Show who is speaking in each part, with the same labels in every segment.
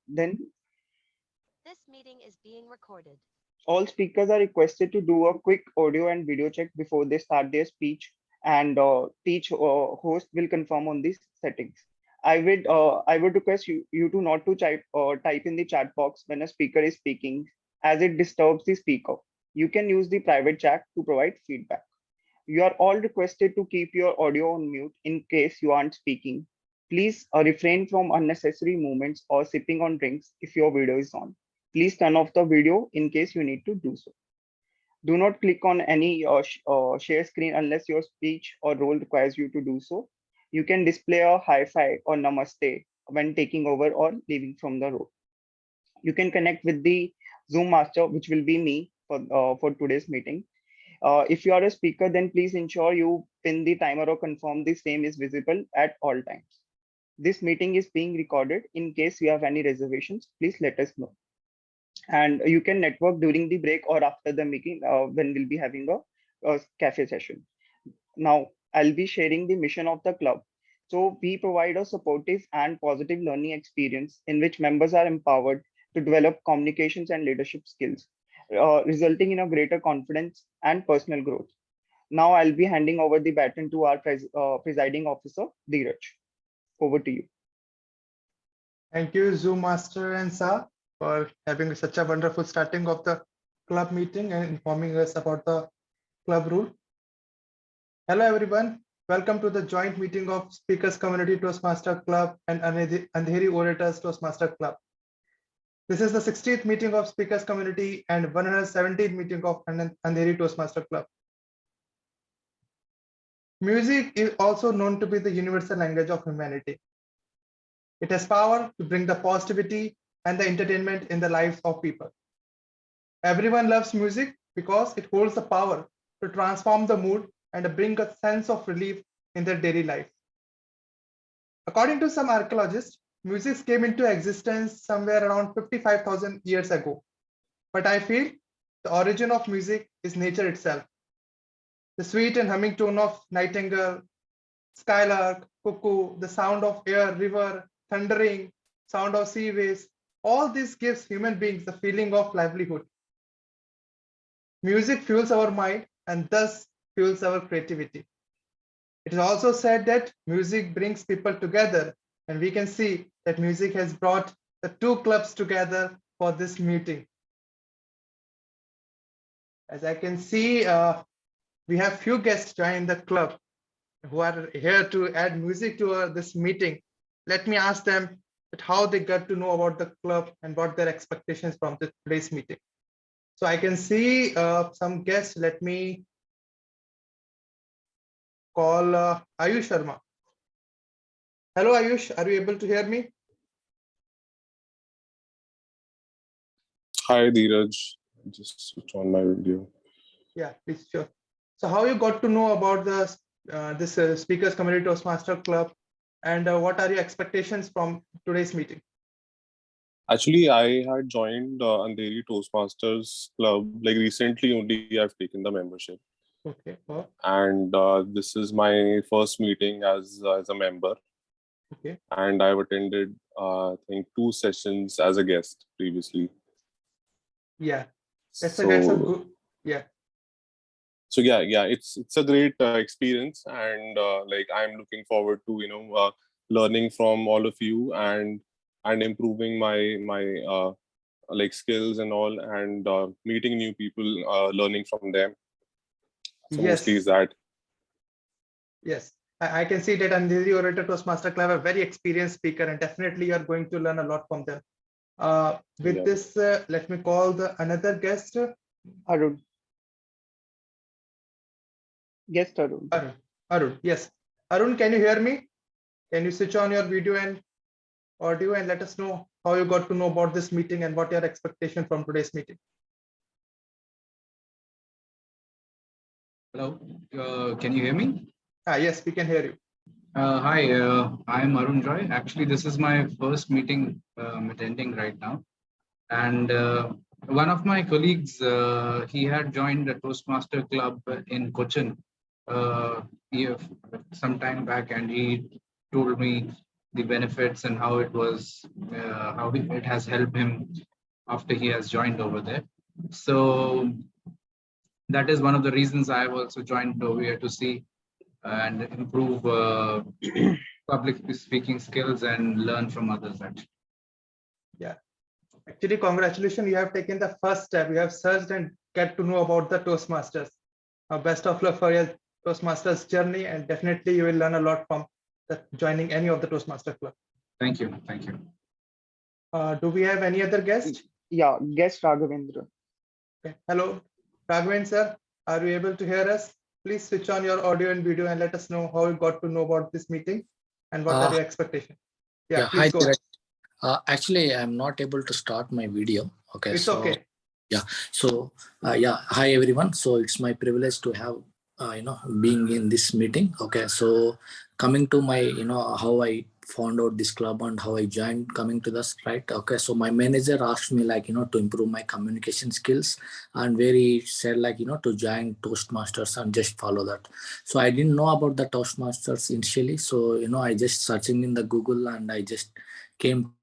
Speaker 1: Then
Speaker 2: This meeting is being recorded.
Speaker 1: all speakers are requested to do a quick audio and video check before they start their speech, and each host will confirm on these settings. I would request you to not to type in the chat box when a speaker is speaking, as it disturbs the speaker. You can use the private chat to provide feedback. You are all requested to keep your audio on mute in case you aren't speaking. Please refrain from unnecessary movements or sipping on drinks if your video is on. Please turn off the video in case you need to do so. Do not click on any share screen unless your speech or role requires you to do so. You can display a hi-fi or namaste when taking over or leaving from the room. You can connect with the Zoom master, which will be me for today's meeting. If you are a speaker, then please ensure you pin the timer or confirm the same is visible at all times. This meeting is being recorded. In case you have any reservations, please let us know. And you can network during the break or after the meeting when we'll be having a cafe session. Now, I'll be sharing the mission of the club. So we provide a supportive and positive learning experience in which members are empowered to develop communications and leadership skills, resulting in a greater confidence and personal growth. Now I'll be handing over the baton to our presiding officer, Dheeraj. Over to you.
Speaker 3: Thank you, Zoom Master and Sa, for having such a wonderful starting of the club meeting and informing us about the club rule. Hello, everyone. Welcome to the joint meeting of Speakers Community Toastmaster Club and Andheri Orators Toastmaster Club. This is the 60th meeting of Speakers Community and 117th meeting of Andheri Toastmaster Club. Music is also known to be the universal language of humanity. It has power to bring the positivity and the entertainment in the lives of people. Everyone loves music because it holds the power to transform the mood and bring a sense of relief in their daily life. According to some archaeologists, music came into existence somewhere around 55,000 years ago. But I feel the origin of music is nature itself. The sweet and humming tone of nightingale, skylark, cuckoo, the sound of air, river, thundering, sound of sea waves, all this gives human beings the feeling of livelihood. Music fuels our mind and thus fuels our creativity. It is also said that music brings people together, and we can see that music has brought the two clubs together for this meeting. As I can see, we have few guests joining the club who are here to add music to this meeting. Let me ask them how they got to know about the club and what their expectations from today's meeting. So I can see some guests. Let me call Ayush Sharma. Hello, Ayush. Are you able to hear me?
Speaker 4: Hi, Dheeraj. Just switch on my video.
Speaker 3: Yeah, please, sure. So how you got to know about the this Speakers Community Toastmaster Club, and what are your expectations from today's meeting?
Speaker 4: Actually, I had joined Andheri Toastmasters Club like recently only. I've taken the membership.
Speaker 3: Okay. Oh.
Speaker 4: And this is my first meeting as a member.
Speaker 3: Okay.
Speaker 4: And I've attended I think 2 sessions as a guest previously.
Speaker 3: Yeah, that's a good. Yeah.
Speaker 4: So yeah, it's a great experience, and like I'm looking forward to learning from all of you and improving my like skills and all, and meeting new people, learning from them. So
Speaker 3: yes.
Speaker 4: Mostly is that.
Speaker 3: Yes, I can see that Andheri Orator Toastmaster Club are a very experienced speaker, and definitely you are going to learn a lot from them. With this, let me call another guest,
Speaker 1: Arun. Yes, Arun.
Speaker 3: Arun, yes. Arun, can you hear me? Can you switch on your video and audio and let us know how you got to know about this meeting and what your expectation from today's meeting?
Speaker 5: Hello, can you hear me?
Speaker 3: Yes, we can hear you.
Speaker 5: Hi, I'm Arun Roy. Actually, this is my first meeting I'm attending right now. And one of my colleagues, he had joined the Toastmaster Club in Cochin some time back, and he told me the benefits and how it was, it has helped him after he has joined over there. So that is one of the reasons I have also joined over here, to see and improve public speaking skills and learn from others actually.
Speaker 3: Yeah. Actually, congratulations, you have taken the first step. You have searched and get to know about the Toastmasters. Best of luck for your Toastmasters journey, and definitely you will learn a lot from joining any of the Toastmaster club.
Speaker 5: Thank you. Thank you.
Speaker 3: Do we have any other guest?
Speaker 1: Yeah, guest Raghavendra.
Speaker 3: Okay. Hello, Raghavendra sir, are you able to hear us? Please switch on your audio and video and let us know how you got to know about this meeting and what are your expectations. Yeah,
Speaker 6: hi,
Speaker 3: please go ahead.
Speaker 6: actually, I'm not able to start my video. Okay,
Speaker 3: It's okay.
Speaker 6: Yeah, so yeah, hi everyone. So it's my privilege to have being in this meeting. Okay, so coming to my how I found out this club and how I joined, coming to this, right? Okay, so my manager asked me to improve my communication skills, and where he said to join Toastmasters and just follow that. So I didn't know about the Toastmasters initially, so I just searching in the Google and I just came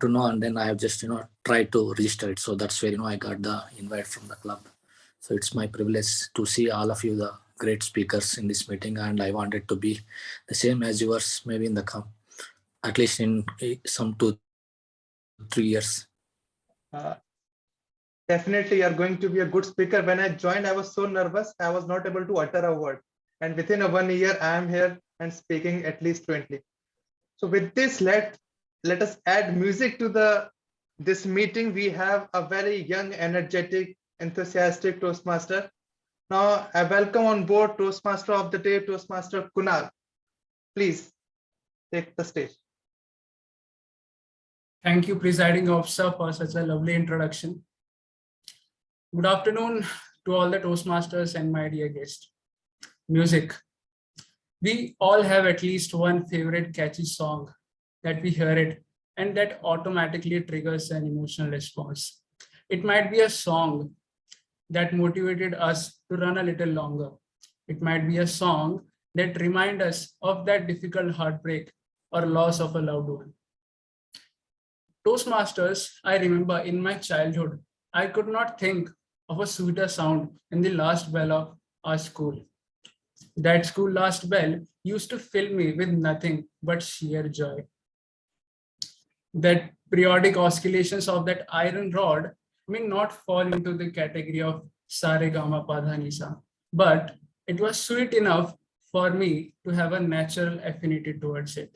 Speaker 6: to know, and then I have just tried to register it. So that's where I got the invite from the club. So it's my privilege to see all of you, the great speakers in this meeting, and I wanted to be the same as yours, maybe in the at least in some 2-3 years.
Speaker 3: Definitely, you're going to be a good speaker. When I joined, I was so nervous. I was not able to utter a word. And within 1 year, I am here and speaking at least fluently. So with this, let us add music to this meeting. We have a very young, energetic, enthusiastic Toastmaster. Now, I welcome on board Toastmaster of the Day, Toastmaster Kunal. Please take the stage.
Speaker 7: Thank you, Presiding Officer, for such a lovely introduction. Good afternoon to all the Toastmasters and my dear guest. Music. We all have at least one favorite catchy song that we hear it and that automatically triggers an emotional response. It might be a song that motivated us to run a little longer. It might be a song that reminds us of that difficult heartbreak or loss of a loved one. Toastmasters, I remember in my childhood, I could not think of a sweeter sound in the last bell of our school. That school last bell used to fill me with nothing but sheer joy. That periodic oscillations of that iron rod may not fall into the category of Saregama Padhanisa, but it was sweet enough for me to have a natural affinity towards it.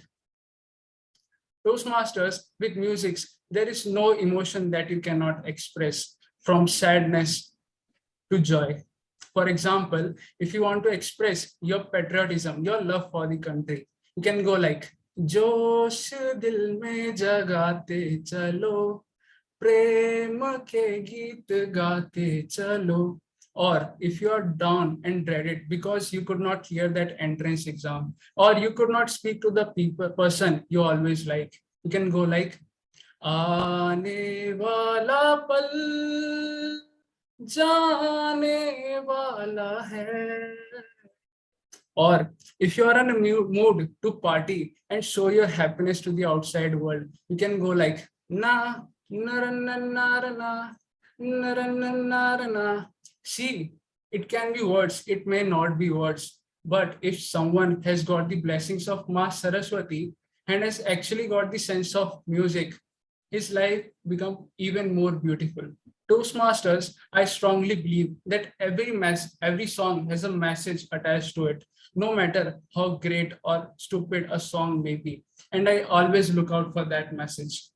Speaker 7: Toastmasters, with music, there is no emotion that you cannot express, from sadness to joy. For example, if you want to express your patriotism, your love for the country, you can go like, Josh dil mein jagate chalo, prem ke geet gaate chalo. Or if you are down and dreaded because you could not clear that entrance exam, or you could not speak to the person you always like, you can go like, Aane wala pal jaane wala hai. Or if you are in a mood to party and show your happiness to the outside world, you can go like, na na na na na na na na. See, it can be words, it may not be words, but if someone has got the blessings of Ma Saraswati and has actually got the sense of music, his life become even more beautiful. Toastmasters, I strongly believe that every song has a message attached to it, no matter how great or stupid a song may be. And I always look out for that message.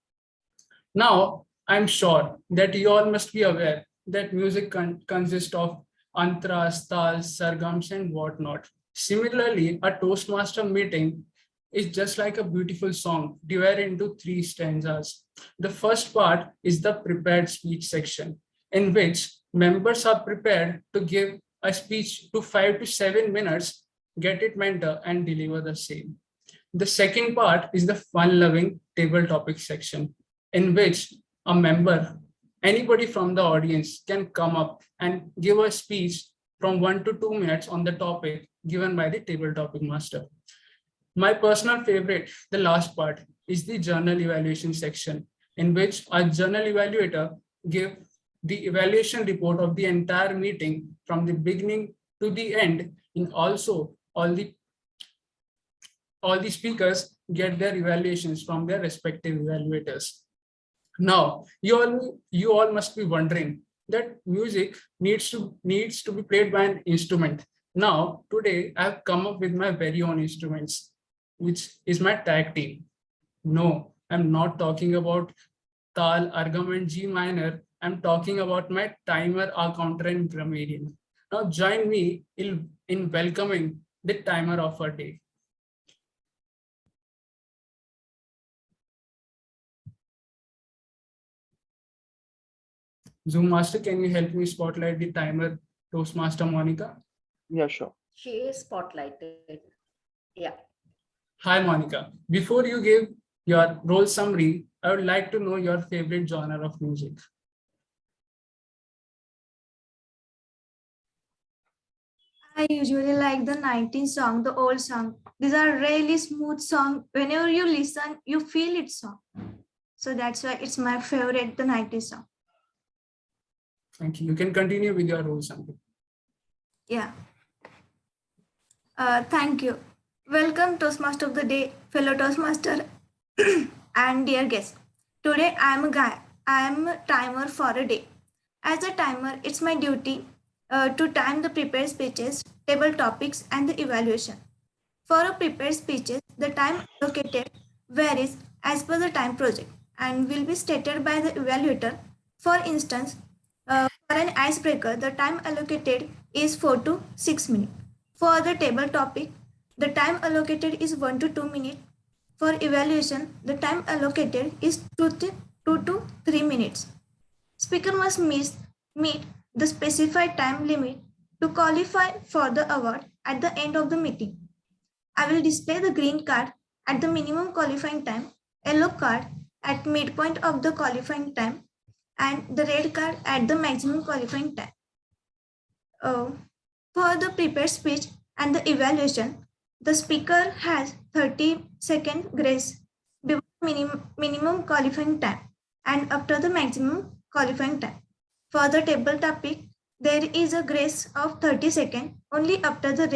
Speaker 7: Now, I'm sure that you all must be aware that music consists of antras, tals, sargams, and whatnot. Similarly, a Toastmaster meeting is just like a beautiful song divided into 3 stanzas. The first part is the prepared speech section, in which members are prepared to give a speech to 5 to 7 minutes, get it mentor, and deliver the same. The second part is the fun-loving table topic section, in which a member, anybody from the audience, can come up and give a speech from 1 to 2 minutes on the topic given by the table topic master. My personal favorite, the last part, is the journal evaluation section, in which a journal evaluator give the evaluation report of the entire meeting from the beginning to the end, and also all the speakers get their evaluations from their respective evaluators. Now, you all must be wondering that music needs to be played by an instrument. Now, today I've come up with my very own instruments, which is my tag team. No, I'm not talking about Tal, Argam, and G minor. I'm talking about my timer, A counter, and grammarian. Now, join me in welcoming the timer of our day. Zoom Master, can you help me spotlight the timer, Toastmaster Monica?
Speaker 1: Yeah, sure.
Speaker 8: She is spotlighted. Yeah.
Speaker 7: Hi, Monica. Before you give your role summary, I would like to know your favorite genre of music.
Speaker 9: I usually like the 90s song, the old song. These are really smooth song. Whenever you listen, you feel it song. So that's why it's my favorite, the 90s song.
Speaker 7: Thank you. You can continue with your role summary.
Speaker 9: Yeah. Thank you. Welcome, Toastmaster of the Day, fellow Toastmaster and dear guests. Today I am a timer for a day. As a timer, it's my duty to time the prepared speeches, table topics, and the evaluation. For a prepared speeches, the time allocated varies as per the time project and will be stated by the evaluator. For instance, for an icebreaker, the time allocated is 4 to 6 minutes. For the table topic, the time allocated is 1 to 2 minutes. For evaluation, the time allocated is 2 to 3 minutes. Speaker must meet the specified time limit to qualify for the award at the end of the meeting. I will display the green card at the minimum qualifying time, yellow card at midpoint of the qualifying time, and the red card at the maximum qualifying time. For the prepared speech and the evaluation, the speaker has 30-second grace before minimum qualifying time and after the maximum qualifying time. For the table topic, there is a grace of 30 seconds only after the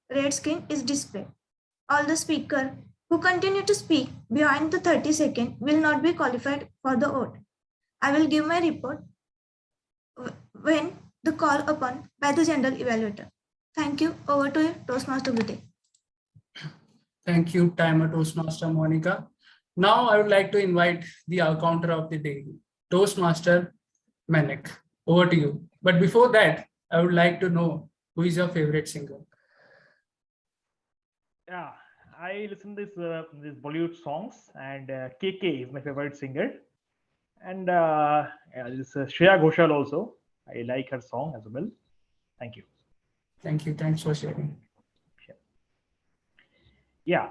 Speaker 9: red screen is displayed. All the speakers who continue to speak beyond the 30 seconds will not be qualified for the award. I will give my report when the call upon by the general evaluator. Thank you. Over to you, Toastmaster of the Day.
Speaker 7: Thank you, timer Toastmaster Monica. Now I would like to invite the counter of the day, Toastmaster Manik. Over to you. But before that, I would like to know who is your favorite singer.
Speaker 10: Yeah, I listen to this Bollywood songs, and KK is my favorite singer, and yeah, this Shreya Ghoshal also. I like her song as well. Thank you.
Speaker 7: Thank you. Thanks for sharing.
Speaker 10: Yeah.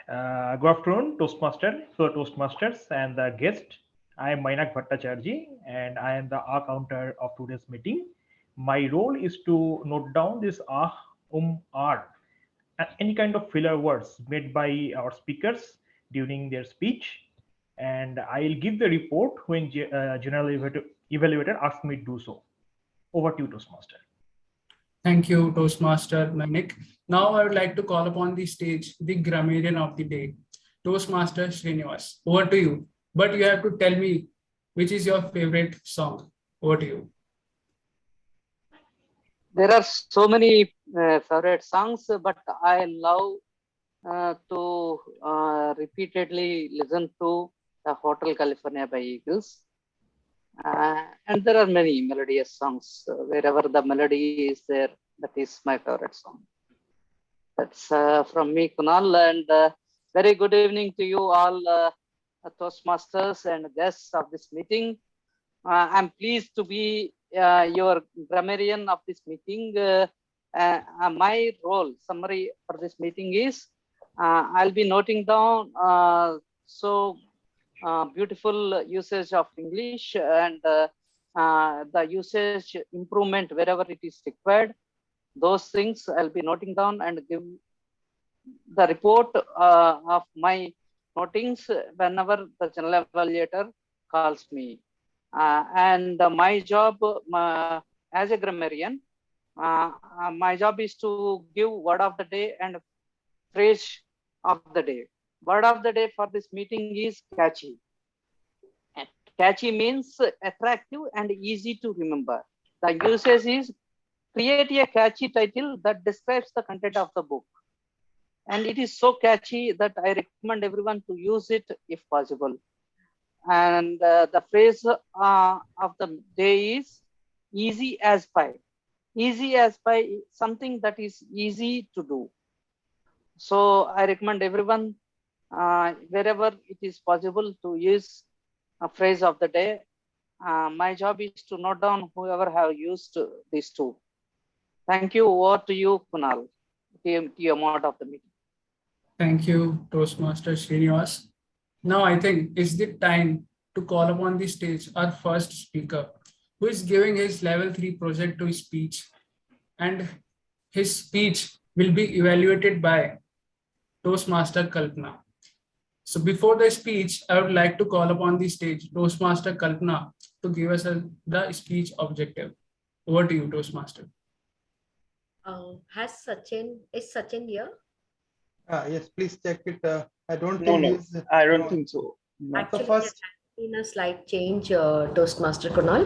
Speaker 10: Good afternoon, Toastmasters, and the guest. I am Mainak Bhattacharjee, and I am the A counter of today's meeting. My role is to note down this R, any kind of filler words made by our speakers during their speech, and I'll give the report when general evaluator asks me to do so. Over to you, Toastmaster.
Speaker 7: Thank you, Toastmaster Manik. Now I would like to call upon the stage the grammarian of the day, Toastmaster Srinivas. Over to you. But you have to tell me which is your favorite song. Over to you.
Speaker 11: There are so many favorite songs, but I love to repeatedly listen to the Hotel California by Eagles. And there are many melodious songs. Wherever the melody is there, that is my favorite song. That's from me, Kunal, and very good evening to you all, Toastmasters and guests of this meeting. I'm pleased to be your grammarian of this meeting. My role summary for this meeting is I'll be noting down beautiful usage of English and the usage improvement wherever it is required. Those things I'll be noting down and the report of my notings whenever the general evaluator calls me. And my job as a grammarian, my job is to give word of the day and phrase of the day. Word of the day for this meeting is catchy. And catchy means attractive and easy to remember. The usage is create a catchy title that describes the content of the book. And it is so catchy that I recommend everyone to use it if possible. And the phrase of the day is easy as pie. Easy as pie, something that is easy to do. So I recommend everyone, wherever it is possible, to use a phrase of the day. My job is to note down whoever have used these two. Thank you. Over to you, Kunal, TM mod of the meeting.
Speaker 7: Thank you, Toastmaster Srinivas. Now I think it's the time to call upon the stage our first speaker, who is giving his level 3 project to speech, and his speech will be evaluated by Toastmaster Kalpana. So before the speech, I would like to call upon the stage Toastmaster Kalpana to give us the speech objective. Over to you, Toastmaster.
Speaker 8: Is Sachin here?
Speaker 3: Yes, please check it. I don't
Speaker 1: No,
Speaker 3: think
Speaker 1: no,
Speaker 3: he's.
Speaker 1: I don't think so. No.
Speaker 8: Actually,
Speaker 3: The first.
Speaker 8: there has been a slight change, Toastmaster Kunal.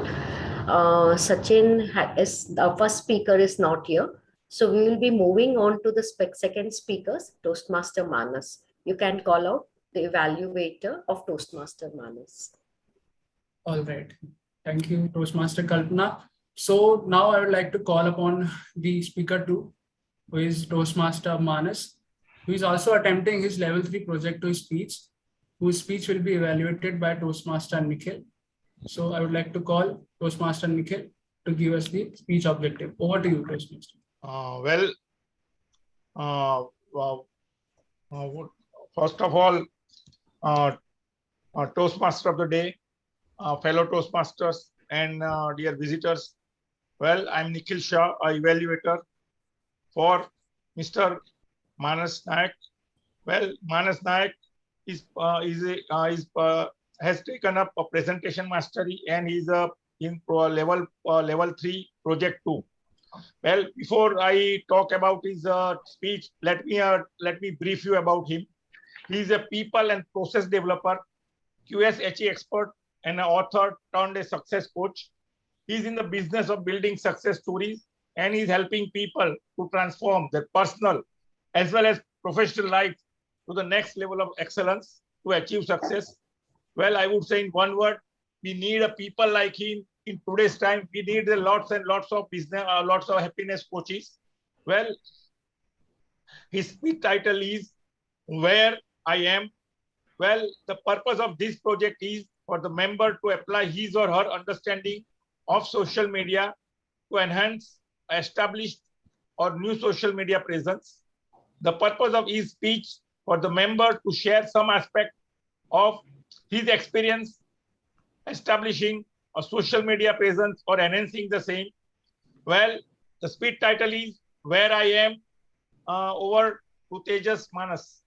Speaker 8: Sachin is the first speaker is not here. So we will be moving on to the second speakers, Toastmaster Manas. You can call out the evaluator of Toastmaster Manas.
Speaker 7: All right. Thank you, Toastmaster Kalpana. So now I would like to call upon the speaker 2, who is Toastmaster Manas, who is also attempting his level 3 project to speech, whose speech will be evaluated by Toastmaster Nikhil. So I would like to call Toastmaster Nikhil to give us the speech objective. Over to you, Toastmaster.
Speaker 12: First of all, Toastmaster of the day, fellow Toastmasters and dear visitors. Well, I'm Nikhil Shah, a evaluator for Mr. Manas Naik. Well, Manas Naik has taken up a presentation mastery and he's in level 3 project 2. Well, before I talk about his speech, let me brief you about him. He is a people and process developer, QSHE expert, and an author turned a success coach. He's in the business of building success stories, and he's helping people to transform their personal as well as professional life to the next level of excellence to achieve success. Well, I would say in one word, we need a people like him in today's time. We need lots and lots of business, lots of happiness coaches. Well, his speech title is Where I Am. Well, the purpose of this project is for the member to apply his or her understanding of social media to enhance established or new social media presence. The purpose of his speech for the member to share some aspect of his experience establishing a social media presence or enhancing the same. Well, the speech title is Where I Am. Over to Tejas Manas.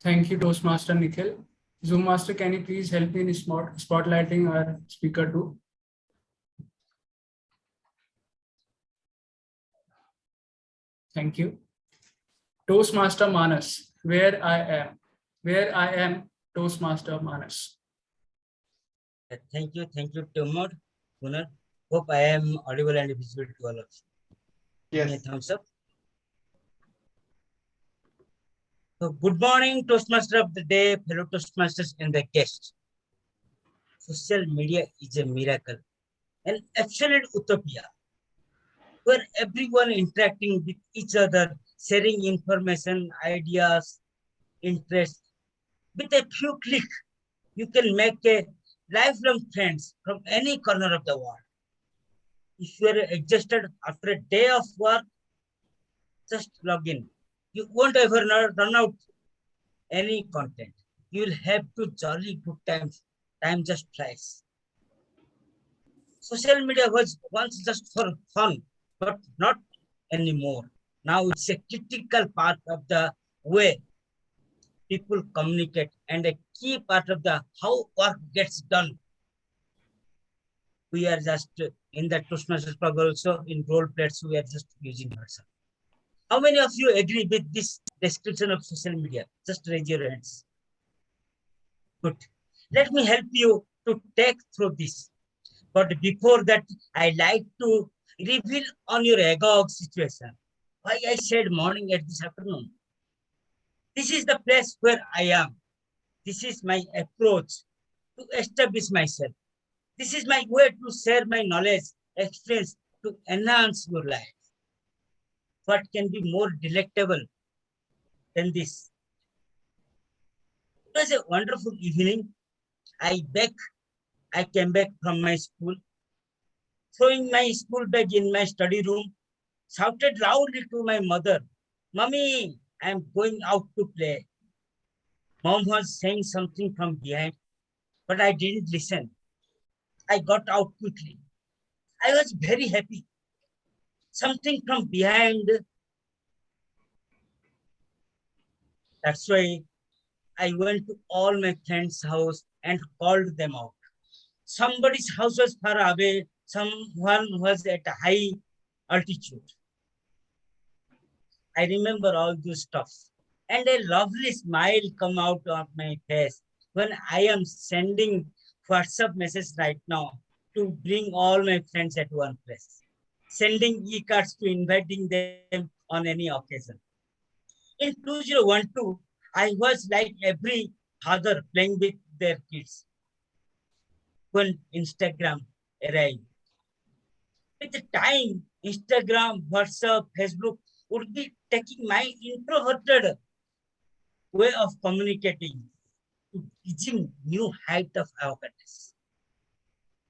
Speaker 7: Thank you, Toastmaster Nikhil. Zoom Master, can you please help me in spotlighting our speaker 2? Thank you. Toastmaster Manas, Where I Am. Where I Am, Toastmaster Manas.
Speaker 13: Thank you, TM Kunal. Hope I am audible and visible to all of you.
Speaker 3: Yes.
Speaker 13: Give me a thumbs up. So, good morning, Toastmaster of the day, fellow Toastmasters and the guests. Social media is a miracle, an absolute utopia, where everyone interacting with each other, sharing information, ideas, interests. With a few clicks, you can make a lifelong friends from any corner of the world. If you are exhausted after a day of work, just log in. You won't ever run out any content. You will have to jolly good times. Time just flies. Social media was once just for fun, but not anymore. Now it's a critical part of the way people communicate and a key part of the how work gets done. We are just in the Toastmasters club also in role plays, we are just using WhatsApp. How many of you agree with this description of social media? Just raise your hands. Good. Let me help you to take through this. But before that, I like to reveal on your agog situation. Why I said morning at this afternoon. This is the place where I am. This is my approach to establish myself. This is my way to share my knowledge, experience to enhance your life. What can be more delectable than this? It was a wonderful evening. I came back from my school, throwing my school bag in my study room, shouted loudly to my mother, "Mommy, I am going out to play." Mom was saying something from behind, but I didn't listen. I got out quickly. I was very happy. Something from behind. That's why I went to all my friends' house and called them out. Somebody's house was far away. Someone was at a high altitude. I remember all those stuff. And a lovely smile come out of my face when I am sending WhatsApp message right now to bring all my friends at one place. Sending e-cards to inviting them on any occasion. In 2012, I was like every father playing with their kids when Instagram arrived. With the time, Instagram, WhatsApp, Facebook would be taking my introverted way of communicating to reaching new height of awareness.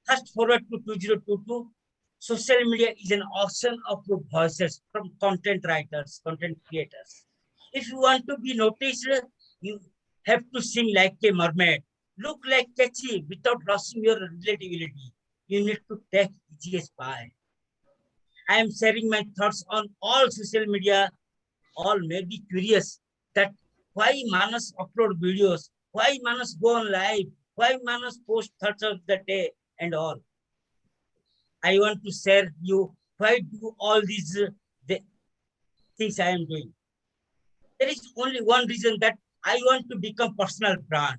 Speaker 13: Fast forward to 2022, social media is an ocean of voices from content writers, content creators. If you want to be noticed, you have to sing like a mermaid, look like catchy without losing your relatability. You need to take easiest pie. I am sharing my thoughts on all social media. All may be curious that why Manas upload videos, why Manas go on live, why Manas post thoughts of the day and all. I want to share you why do all these things I am doing. There is only one reason that I want to become personal brand.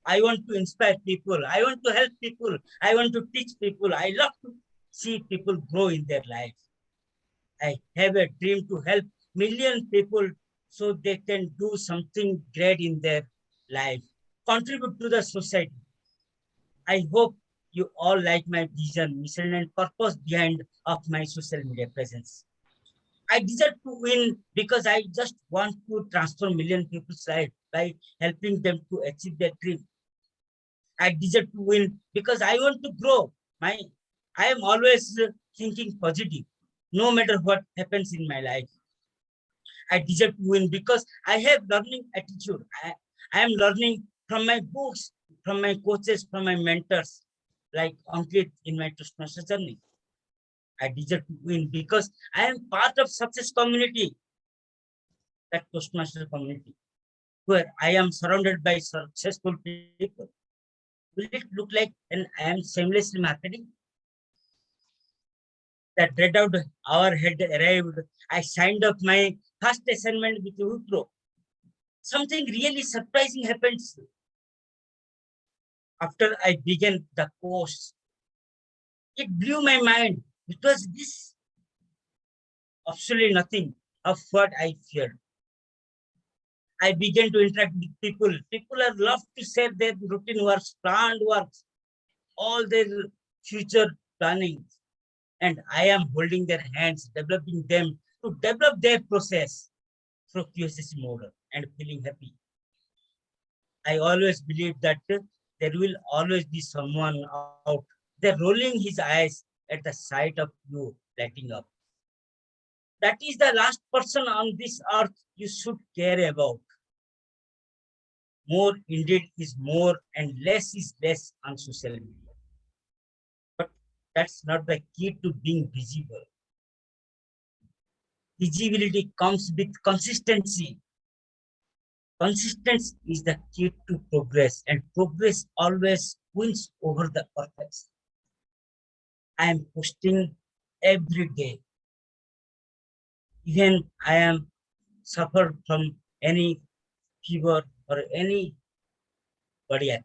Speaker 13: I want to inspire people. I want to help people. I want to teach people. I love to see people grow in their life. I have a dream to help million people so they can do something great in their life, contribute to the society. I hope you all like my vision, mission, and purpose behind of my social media presence. I deserve to win because I just want to transform million people's life by helping them to achieve their dream. I deserve to win because I want to grow. I am always thinking positive, no matter what happens in my life. I deserve to win because I have learning attitude. I am learning from my books, from my coaches, from my mentors, like Ankit in my Toastmasters journey. I deserve to win because I am part of success community, that Toastmaster community, where I am surrounded by successful people. Will it look like an I am shamelessly marketing? That dread out hour had arrived. I signed up my first assignment with Wipro. Something really surprising happened after I began the course. It blew my mind. It was this absolutely nothing of what I feared. I began to interact with people. People are love to share their routine works, planned works, all their future planning. And I am holding their hands, developing them to develop their process through QSSC model and feeling happy. I always believe that there will always be someone out there rolling his eyes at the sight of you lighting up. That is the last person on this earth you should care about. More indeed is more and less is less on social media. But that's not the key to being visible. Visibility comes with consistency. Consistency is the key to progress, and progress always wins over the perfection. I am posting every day. Even I am suffered from any fever or any cardiac.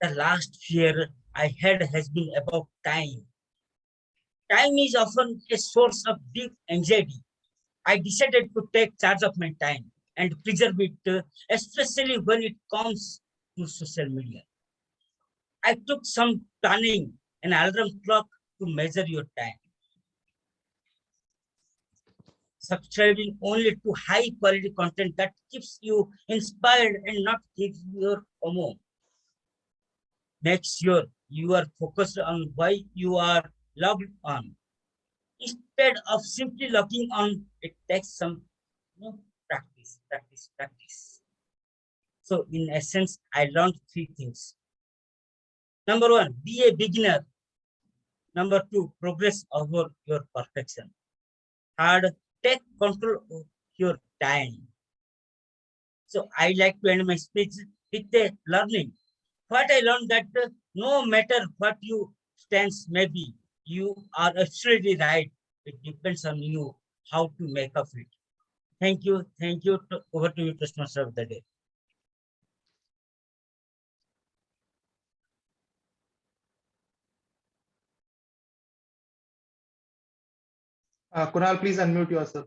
Speaker 13: The last fear I had has been about time. Time is often a source of deep anxiety. I decided to take charge of my time and preserve it, especially when it comes to social media. I took some planning, an alarm clock to measure your time. Subscribing only to high quality content that keeps you inspired and not gives your FOMO. Make sure you are focused on why you are logged on. Instead of simply logging on, it takes some practice. So in essence, I learned 3 things. Number 1, be a beginner. Number 2, progress over your perfection. Third, take control of your time. So I like to end my speech with a learning. What I learned that no matter what your stance may be, you are absolutely right. It depends on you how to make of it. Thank you. Thank you. Over to you, Toastmaster of the day.
Speaker 3: Kunal, please unmute yourself.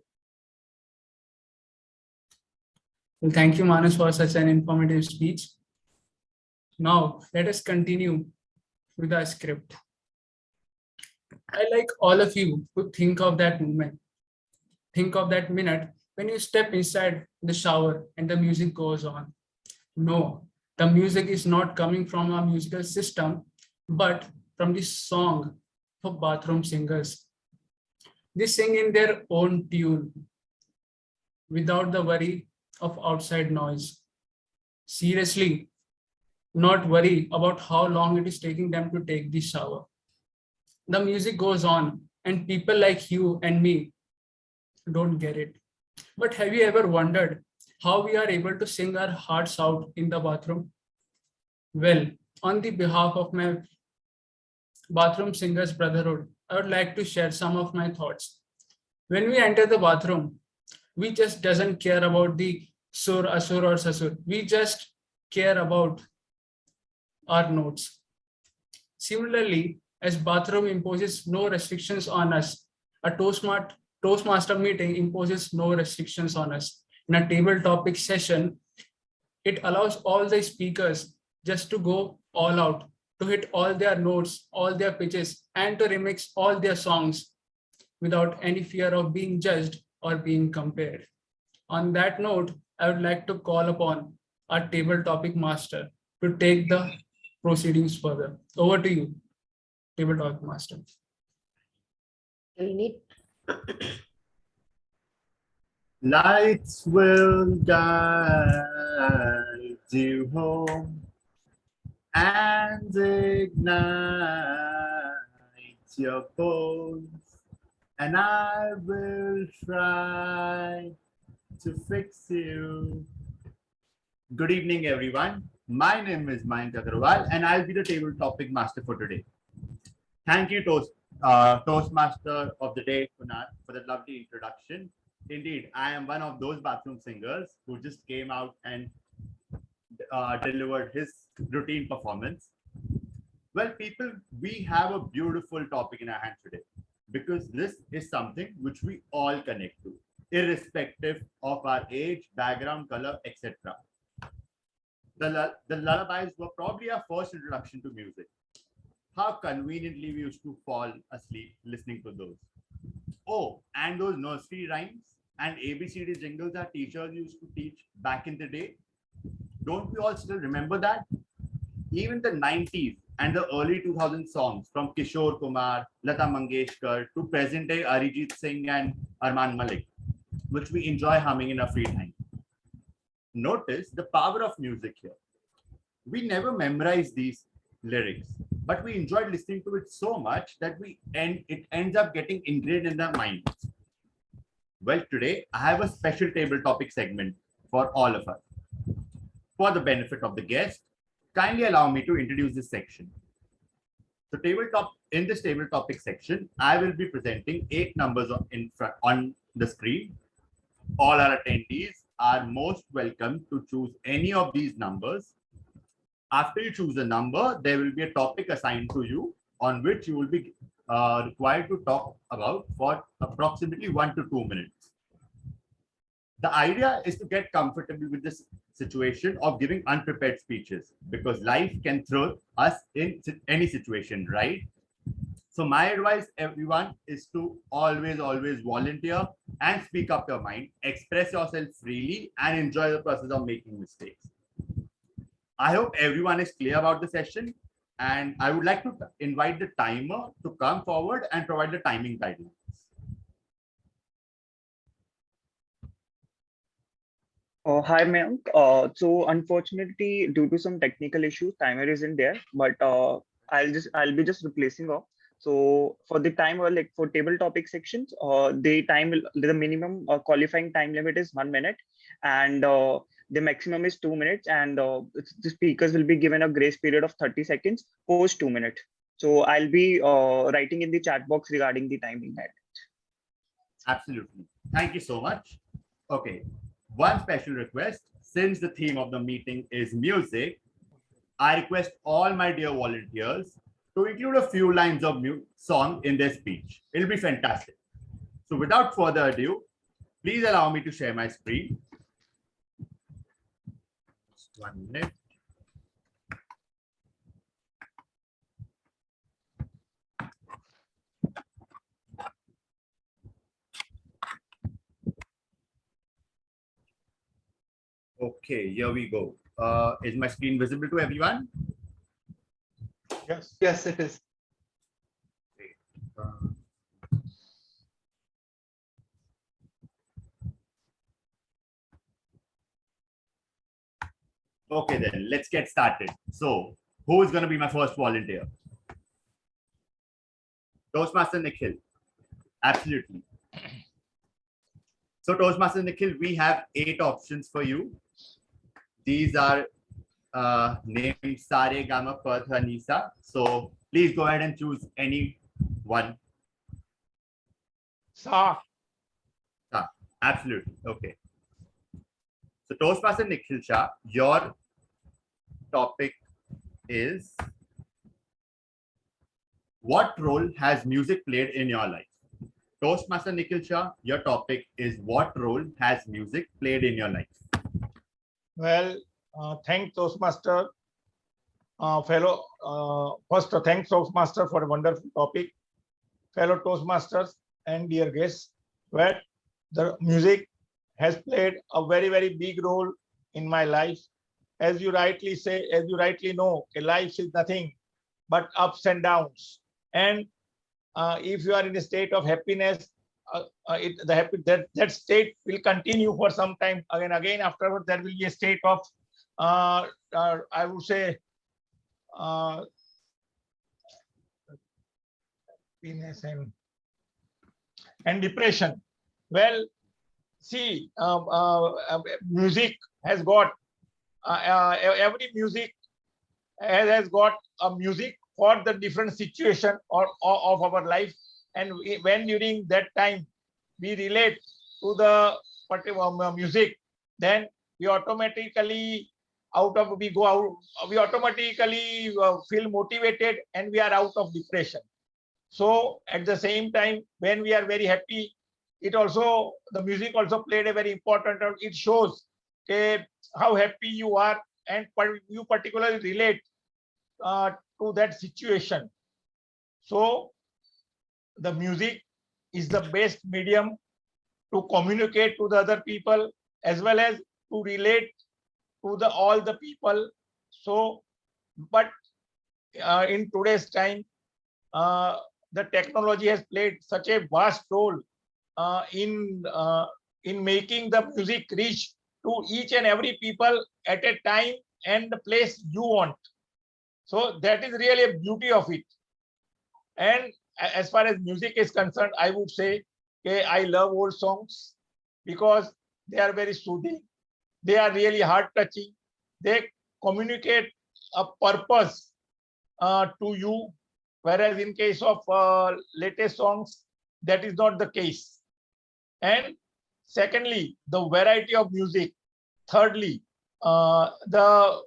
Speaker 7: Well, thank you, Manas, for such an informative speech. Now, let us continue with our script. I like all of you to think of that moment. Think of that minute when you step inside the shower and the music goes on. No, the music is not coming from a musical system, but from the song for bathroom singers. They sing in their own tune without the worry of outside noise. Seriously, not worry about how long it is taking them to take the shower. The music goes on, and people like you and me don't get it. But have you ever wondered how we are able to sing our hearts out in the bathroom? Well, on the behalf of my Bathroom Singers Brotherhood, I would like to share some of my thoughts. When we enter the bathroom, we just doesn't care about the sur, asur or sasur. We just care about our notes. Similarly, as bathroom imposes no restrictions on us, a Toastmaster meeting imposes no restrictions on us. In a table topic session, it allows all the speakers just to go all out, to hit all their notes, all their pitches, and to remix all their songs without any fear of being judged or being compared. On that note, I would like to call upon our table topic master to take the proceedings further. Over to you, table topic master.
Speaker 8: You need
Speaker 14: Lights will guide you home and ignite your bones, and I will try to fix you. Good evening, everyone. My name is Mayank Agrawal, and I'll be the table topic master for today. Thank you, Toastmaster of the day, Kunal, for that lovely introduction. Indeed, I am one of those bathroom singers who just came out and delivered his routine performance. Well, people, we have a beautiful topic in our hands today because this is something which we all connect to, irrespective of our age, background, color, etc. The lullabies were probably our first introduction to music. How conveniently we used to fall asleep listening to those. Oh, and those nursery rhymes and ABCD jingles our teachers used to teach back in the day. Don't we all still remember that? Even the 90s and the early 2000 songs from Kishore Kumar, Lata Mangeshkar to present day Arijit Singh and Arman Malik, which we enjoy humming in our free time. Notice the power of music here. We never memorize these lyrics. but we enjoyed listening to it so much that it ends up getting ingrained in our minds. Well, today I have a special table topic segment for all of us. For the benefit of the guest, kindly allow me to introduce this section. So in this table topic section, I will be presenting 8 numbers on the screen. All our attendees are most welcome to choose any of these numbers. After you choose a number, there will be a topic assigned to you on which you will be required to talk about for approximately 1 to 2 minutes. The idea is to get comfortable with this situation of giving unprepared speeches, because life can throw us in any situation, right? So my advice, everyone, is to always volunteer and speak up your mind, express yourself freely, and enjoy the process of making mistakes. I hope everyone is clear about the session, and I would like to invite the timer to come forward and provide the timing guidelines.
Speaker 1: Hi, Mayank. So unfortunately, due to some technical issues, timer isn't there, but I'll be just replacing off. So for the timer, like for table topic sections, the minimum qualifying time limit is 1 minute, and the maximum is 2 minutes, and the speakers will be given a grace period of 30 seconds post 2 minutes. So I'll be writing in the chat box regarding the timing guidelines.
Speaker 14: Absolutely. Thank you so much. Okay. One special request, since the theme of the meeting is music, I request all my dear volunteers to include a few lines of song in their speech. It'll be fantastic. So without further ado, please allow me to share my screen. Just 1 minute. Okay, here we go. Is my screen visible to everyone?
Speaker 3: Yes. Yes, it is.
Speaker 14: Okay, then let's get started. So, who is going to be my first volunteer? Toastmaster Nikhil. Absolutely. So, Toastmaster Nikhil, we have 8 options for you. These are named Sare Gama Patha Nisa. So please go ahead and choose any one.
Speaker 12: Sa.
Speaker 14: Absolutely. Okay. So Toastmaster Nikhil Shah, your topic is, what role has music played in your life? Toastmaster Nikhil Shah, your topic is, what role has music played in your life?
Speaker 12: Well, thanks Toastmaster. First, thanks Toastmaster for a wonderful topic. Fellow Toastmasters and dear guests, where the music has played a very, very big role in my life. As you rightly say, as you rightly know, life is nothing but ups and downs. And if you are in a state of happiness, that state will continue for some time. Again afterwards, there will be a state of I would say happiness and depression. Well, see, music has got every music has got a music for the different situation of our life, and when during that time we relate to the particular music, then we automatically we automatically feel motivated and we are out of depression. So at the same time, when we are very happy, the music also played a very important role. It shows how happy you are, and you particularly relate to that situation. So the music is the best medium to communicate to the other people, as well as to relate to all the people. So, but in today's time, the technology has played such a vast role in making the music reach to each and every people at a time and the place you want. So that is really a beauty of it. And as far as music is concerned, I would say, okay, I love old songs because they are very soothing. They are really heart touching. They communicate a purpose to you. Whereas in case of latest songs, that is not the case. And secondly, the variety of music. Thirdly, the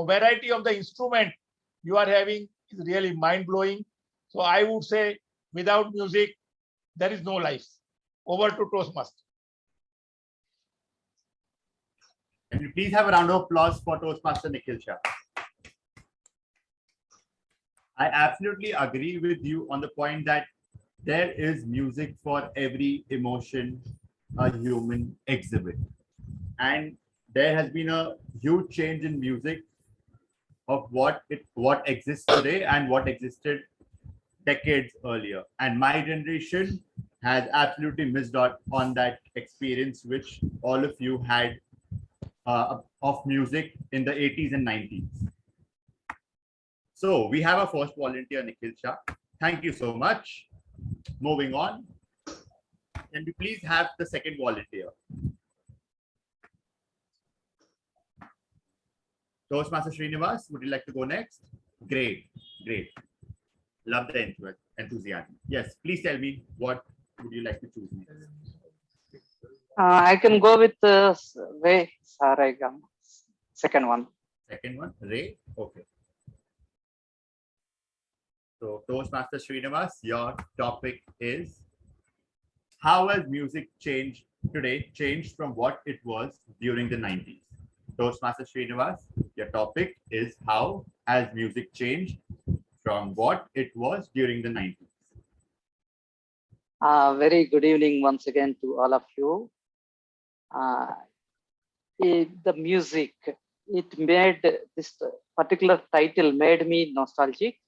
Speaker 12: variety of the instrument you are having is really mind-blowing. So I would say without music, there is no life. Over to Toastmaster.
Speaker 14: Can you please have a round of applause for Toastmaster Nikhil Shah? I absolutely agree with you on the point that there is music for every emotion a human exhibit. And there has been a huge change in music of what exists today and what existed decades earlier. And my generation has absolutely missed out on that experience which all of you had of music in the 80s and 90s. So we have our first volunteer, Nikhil Shah. Thank you so much. Moving on. Can we please have the second volunteer? Toastmaster Srinivas, would you like to go next? Great, great. Love the enthusiasm. Yes, please tell me what would you like to choose next?
Speaker 11: I can go with Ray Saragam. Second one.
Speaker 14: Second one, Ray. Okay. So Toastmaster Srinivas, your topic is how has music changed today, changed from what it was during the 90s? Toastmaster Srinivas, your topic is how has music changed from what it was during the 90s?
Speaker 11: Very good evening once again to all of you. The music, it made this particular title made me nostalgic.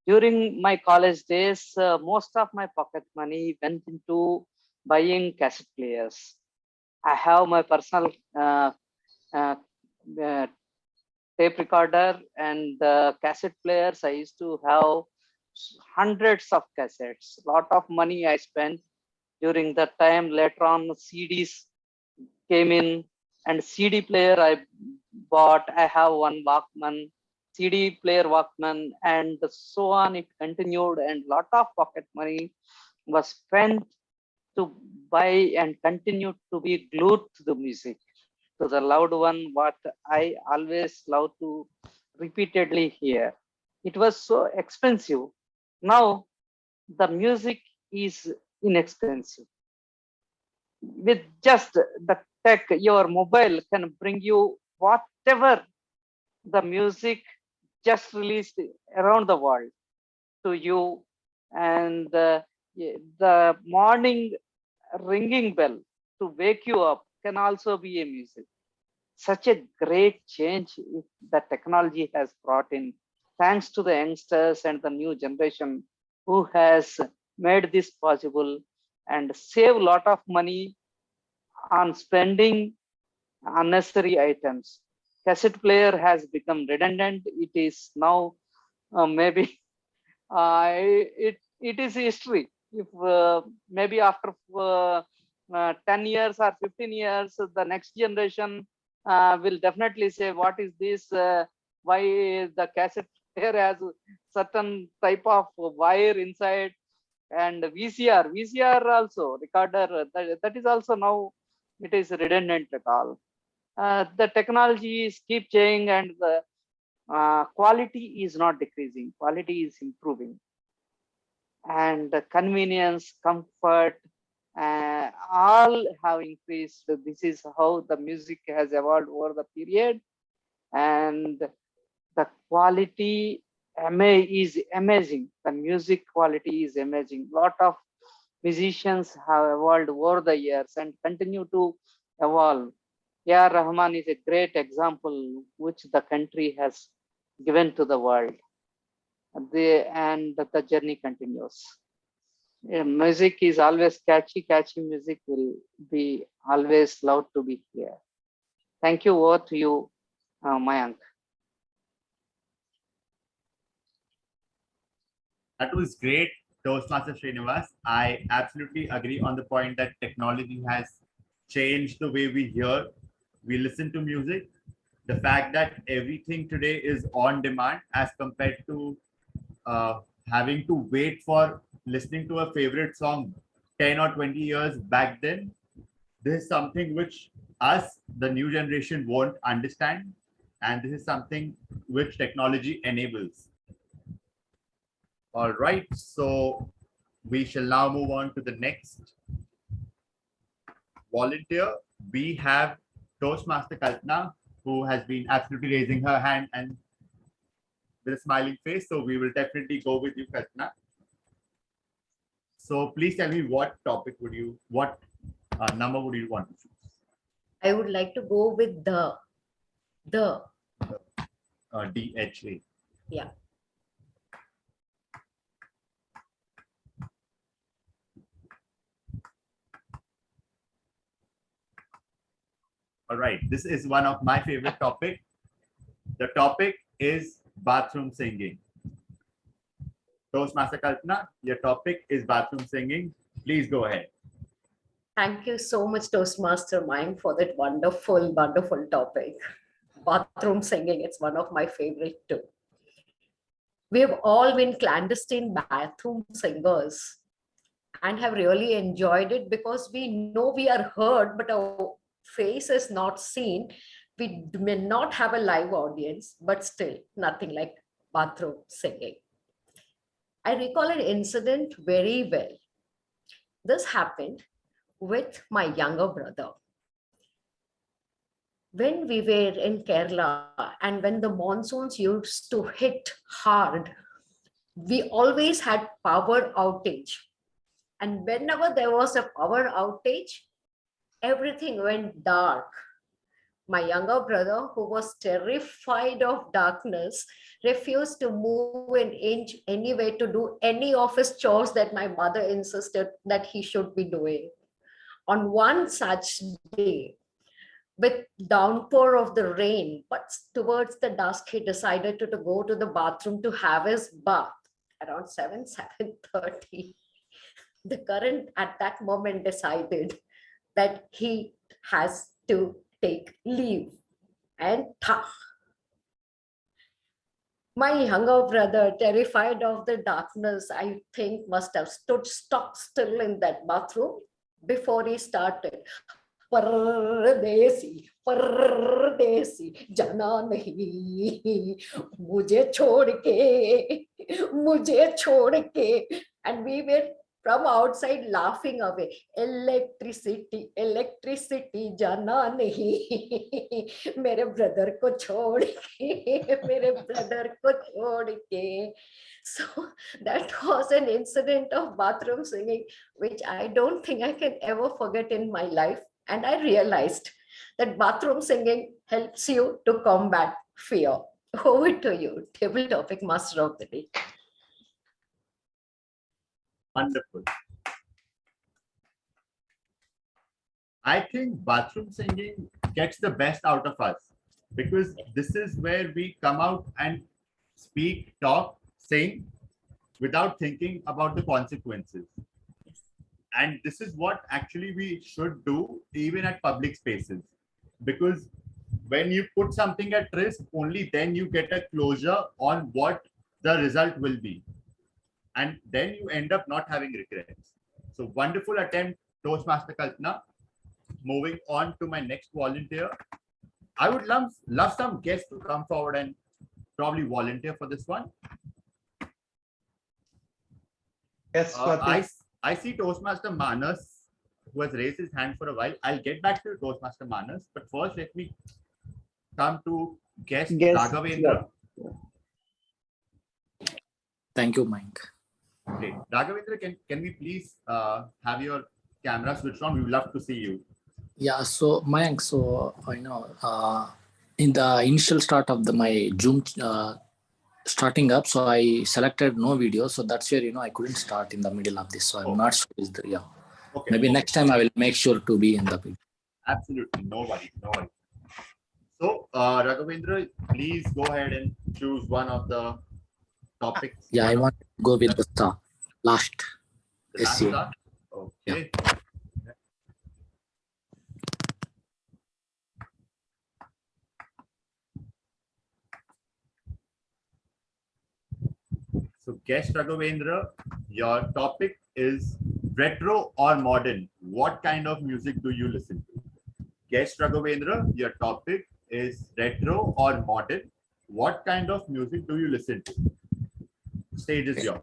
Speaker 11: During my college days, most of my pocket money went into buying cassette players. I have my personal tape recorder and cassette players. I used to have hundreds of cassettes. A lot of money I spent during that time. Later on, CDs came in, and CD player I bought. I have one Walkman, CD player Walkman, and so on. It continued, and lot of pocket money was spent to buy and continue to be glued to the music, to the loud one, what I always love to repeatedly hear. It was so expensive. Now the music is inexpensive. With just the tech, your mobile can bring you whatever the music just released around the world to you, and the morning ringing bell to wake you up can also be a music. Such a great change that technology has brought in, thanks to the youngsters and the new generation who has made this possible and save a lot of money on spending unnecessary items. Cassette player has become redundant. It is now maybe it is history. If maybe after 10 years or 15 years, the next generation will definitely say, what is this? Why the cassette player has certain type of wire inside? And VCR also, recorder, that is also now, it is redundant at all. The technologies keep changing, and the quality is not decreasing, quality is improving. And the convenience, comfort, all have increased. This is how the music has evolved over the period, and the quality is amazing. The music quality is amazing. Lot of musicians have evolved over the years and continue to evolve. A.R. Rahman is a great example which the country has given to the world. And the journey continues. Music is always catchy. Catchy music will be always loved to be here. Thank you. Over to you, Mayank.
Speaker 14: That was great, Toastmaster Srinivas. I absolutely agree on the point that technology has changed the way we hear, we listen to music. The fact that everything today is on demand as compared to having to wait for listening to a favorite song 10 or 20 years back then. This is something which us, the new generation, won't understand. And this is something which technology enables. All right, so we shall now move on to the next volunteer. We have Toastmaster Kalpana, who has been absolutely raising her hand and with a smiling face. So we will definitely go with you, Kalpana. So please tell me what topic would you, what number would you want to choose?
Speaker 8: I would like to go with the
Speaker 14: DHA.
Speaker 8: Yeah.
Speaker 14: All right, this is one of my favorite topic. The topic is bathroom singing. Toastmaster Kalpana, your topic is bathroom singing. Please go ahead.
Speaker 8: Thank you so much, Toastmaster Mime, for that wonderful, wonderful topic. Bathroom singing, it's one of my favorite too. We have all been clandestine bathroom singers and have really enjoyed it because we know we are heard, but our face is not seen. We may not have a live audience, but still nothing like bathroom singing. I recall an incident very well. This happened with my younger brother. When we were in Kerala and when the monsoons used to hit hard, we always had power outage. And whenever there was a power outage, everything went dark. My younger brother, who was terrified of darkness, refused to move an inch anyway to do any of his chores that my mother insisted that he should be doing. On one such day, with downpour of the rain, but towards the dusk, he decided to go to the bathroom to have his bath around 7:30. The current at that moment decided that he has to take leave. And my younger brother, terrified of the darkness, I think must have stood stock still in that bathroom before he started. परदेसी परदेसी जाना नहीं मुझे छोड़ के and we were from outside laughing away. Electricity जाना नहीं मेरे ब्रदर को छोड़ के So that was an incident of bathroom singing which I don't think I can ever forget in my life. And I realized that bathroom singing helps you to combat fear. Over to you, table topic master of the day.
Speaker 14: Wonderful. I think bathroom singing gets the best out of us because this is where we come out and speak, talk, sing without thinking about the consequences. And this is what actually we should do even at public spaces, because when you put something at risk, only then you get a closure on what the result will be. And then you end up not having regrets. So wonderful attempt, Toastmaster Kalpana. Moving on to my next volunteer. I would love some guests to come forward and probably volunteer for this one.
Speaker 3: Yes,
Speaker 14: I see Toastmaster Manas, who has raised his hand for a while. I'll get back to Toastmaster Manas, but first let me come to guest Raghavendra.
Speaker 1: Yeah.
Speaker 6: Thank you, Mike.
Speaker 14: Okay, Raghavendra, can we please have your camera switched on? We would love to see you.
Speaker 6: Yeah, so Mayank, so in the initial start of my Zoom starting up, so I selected no video, so that's where I couldn't start in the middle of this. So I'm not sure is there. Yeah.
Speaker 14: Okay.
Speaker 6: Maybe next time I will make sure to be in the video.
Speaker 14: Absolutely, no worries. So Raghavendra, please go ahead and choose one of the topic?
Speaker 6: Yeah, I want to go with the star. Last.
Speaker 14: The last
Speaker 6: SCA.
Speaker 14: star? Okay. So, guest Raghavendra, your topic is retro or modern. What kind of music do you listen to? Guest Raghavendra, your topic is retro or modern. What kind of music do you listen to? Stage is yours.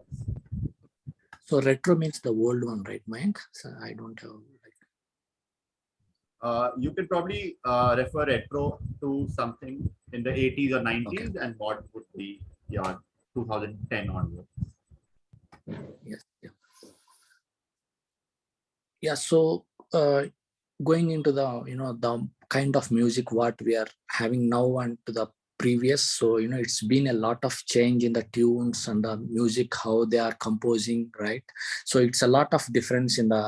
Speaker 6: So retro means the old one, right, Mayank? So I don't have
Speaker 14: You can probably refer retro to something in the 80s or 90s, and what would be your 2010 onwards.
Speaker 6: Yes. Yeah. Yeah. So going into the the kind of music what we are having now and to the previous, so it's been a lot of change in the tunes and the music how they are composing, right? So it's a lot of difference in the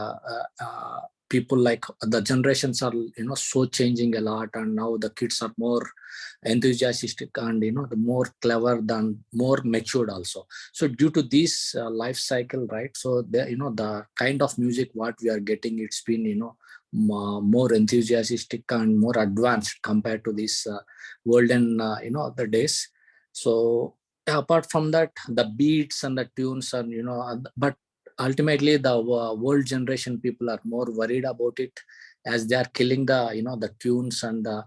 Speaker 6: people, like the generations are so changing a lot, and now the kids are more enthusiastic and the more clever than more matured also. So due to this life cycle, right, so the the kind of music what we are getting, it's been more enthusiastic and more advanced compared to this golden the days. So apart from that, the beats and the tunes are but ultimately the world generation people are more worried about it, as they are killing the the tunes and the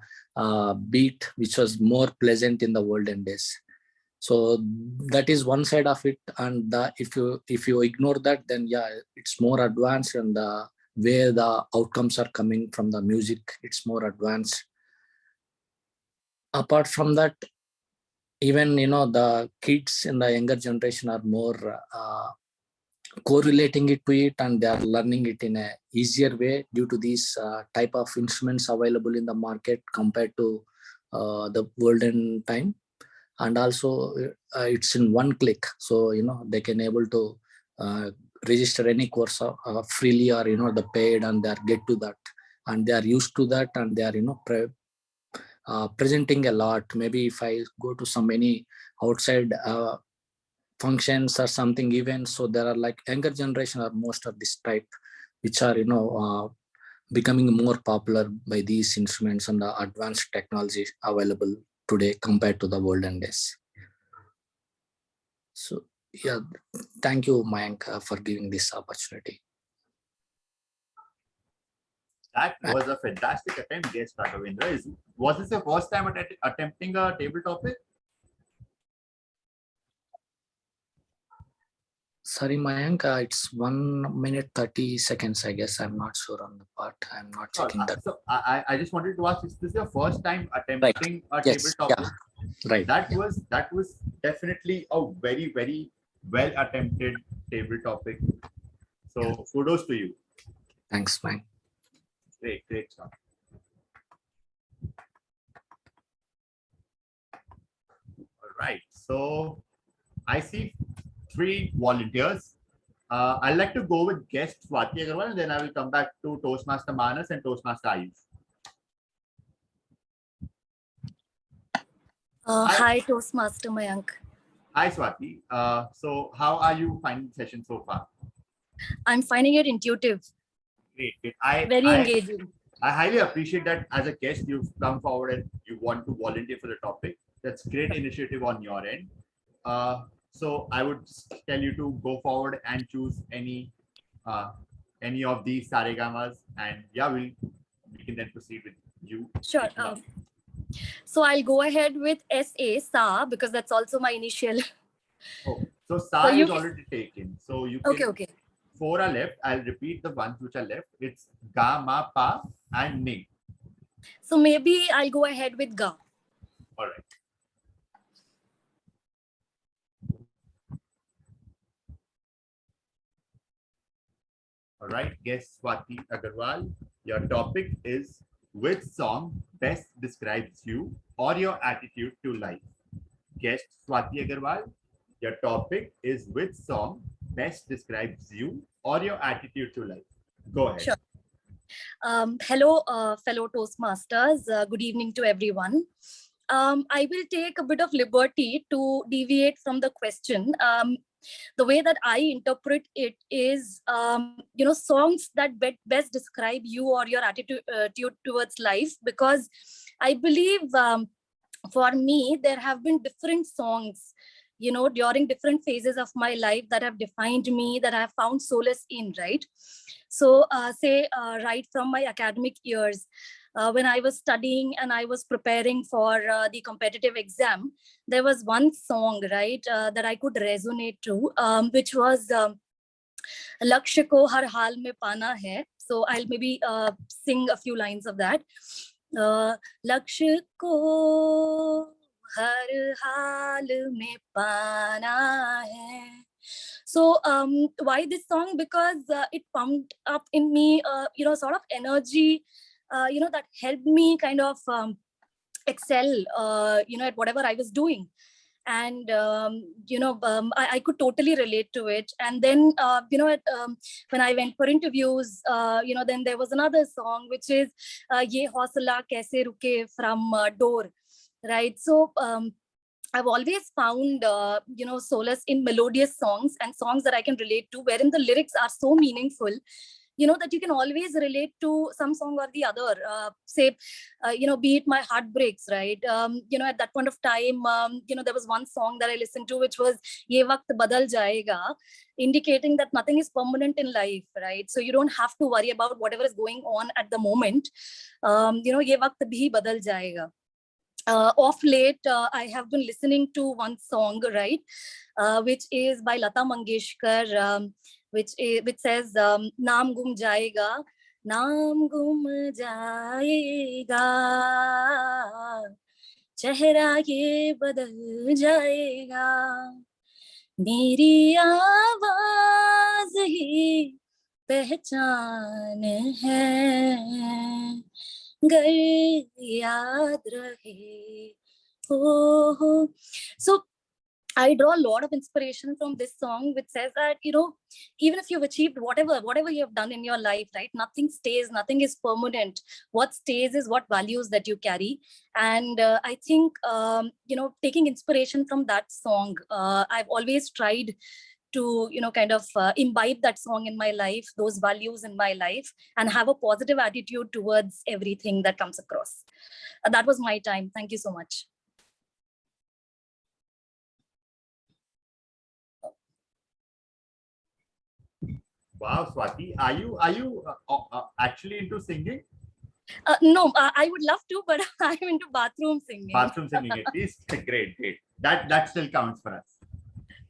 Speaker 6: beat which was more pleasant in the olden days. So that is one side of it, and if you ignore that, then yeah, it's more advanced, and the where the outcomes are coming from the music, it's more advanced. Apart from that, even the kids in the younger generation are more correlating it to it, and they are learning it in a easier way due to these type of instruments available in the market compared to the olden time. And also it's in one click, so they can able to register any course freely, or the paid, and they are get to that, and they are used to that, and they are presenting a lot. Maybe if I go to some any outside functions or something events, so there are like younger generation or most of this type which are becoming more popular by these instruments and the advanced technology available today compared to the olden days. So yeah, thank you, Mayank, for giving this opportunity.
Speaker 14: That was a fantastic attempt, guest Raghavendra. Was this your first time attempting a table topic?
Speaker 6: Sorry, Mayank, it's 1 minute 30 seconds, I guess. I'm not sure on the part. I'm not checking that.
Speaker 14: So I just wanted to ask, is this your first time attempting a table topic?
Speaker 6: Yeah. Right.
Speaker 14: That was definitely a very, very well attempted table topic. So kudos to you.
Speaker 6: Thanks, Mayank.
Speaker 14: Great stuff. All right. So I see 3 volunteers. I'd like to go with guest Swati Agarwal, and then I will come back to Toastmaster Manas and Toastmaster Ayush.
Speaker 15: Hi, Toastmaster Mayank.
Speaker 14: Hi, Swati. So how are you finding the session so far?
Speaker 15: I'm finding it intuitive.
Speaker 14: Great.
Speaker 15: Very engaging.
Speaker 14: I highly appreciate that as a guest, you've come forward and you want to volunteer for the topic. That's great initiative on your end. So I would tell you to go forward and choose any of these saregamas, and yeah, we can then proceed with you.
Speaker 15: Sure. So I'll go ahead with SA, Sa, because that's also my initial.
Speaker 14: Oh, so Sa is already taken. So you can.
Speaker 15: Okay.
Speaker 14: 4 are left. I'll repeat the ones which are left. It's Ga, Ma, Pa, and Ning.
Speaker 15: So maybe I'll go ahead with Ga.
Speaker 14: All right. All right, guest Swati Agarwal, your topic is which song best describes you or your attitude to life? Guest Swati Agarwal, your topic is which song best describes you or your attitude to life? Go ahead.
Speaker 15: Sure. Hello, fellow Toastmasters. Good evening to everyone. I will take a bit of liberty to deviate from the question. The way that I interpret it is, songs that best describe you or your attitude towards life. Because I believe, for me, there have been different songs, during different phases of my life that have defined me, that I have found solace in, right? So, right from my academic years, when I was studying and I was preparing for the competitive exam, there was one song, right, that I could resonate to, which was Lakshya ko har haal mein pana hai. So I'll maybe sing a few lines of that. Lakshya ko har haal mein pana hai. So why this song? Because it pumped up in me, sort of energy, that helped me kind of excel, at whatever I was doing. And I could totally relate to it. And then when I went for interviews, then there was another song which is Ye Hausla Kaise Ruke from Door, right? So I've always found solace in melodious songs and songs that I can relate to, wherein the lyrics are so meaningful, that you can always relate to some song or the other. Be it My Heart Breaks, right? At that point of time, there was one song that I listened to, which was Ye Waqt Badal Jayega, indicating that nothing is permanent in life, right? So you don't have to worry about whatever is going on at the moment. Ye Waqt bhi badal jayega. Of late, I have been listening to one song, right, which is by Lata Mangeshkar, which says, Naam gum jayega, naam gum jayega, chehra ye badal jayega, meri आवाज ही पहचान है, गर याद रहे हो. So I draw a lot of inspiration from this song, which says that, even if you've achieved whatever you have done in your life, right, nothing stays, nothing is permanent. What stays is what values that you carry. And I think, taking inspiration from that song, I've always tried to, kind of imbibe that song in my life, those values in my life, and have a positive attitude towards everything that comes across. That was my time. Thank you so much.
Speaker 14: Wow, Swati, are you actually into singing?
Speaker 15: No, I would love to, but I'm into bathroom singing.
Speaker 14: Bathroom singing, at least. Great. That still counts for us.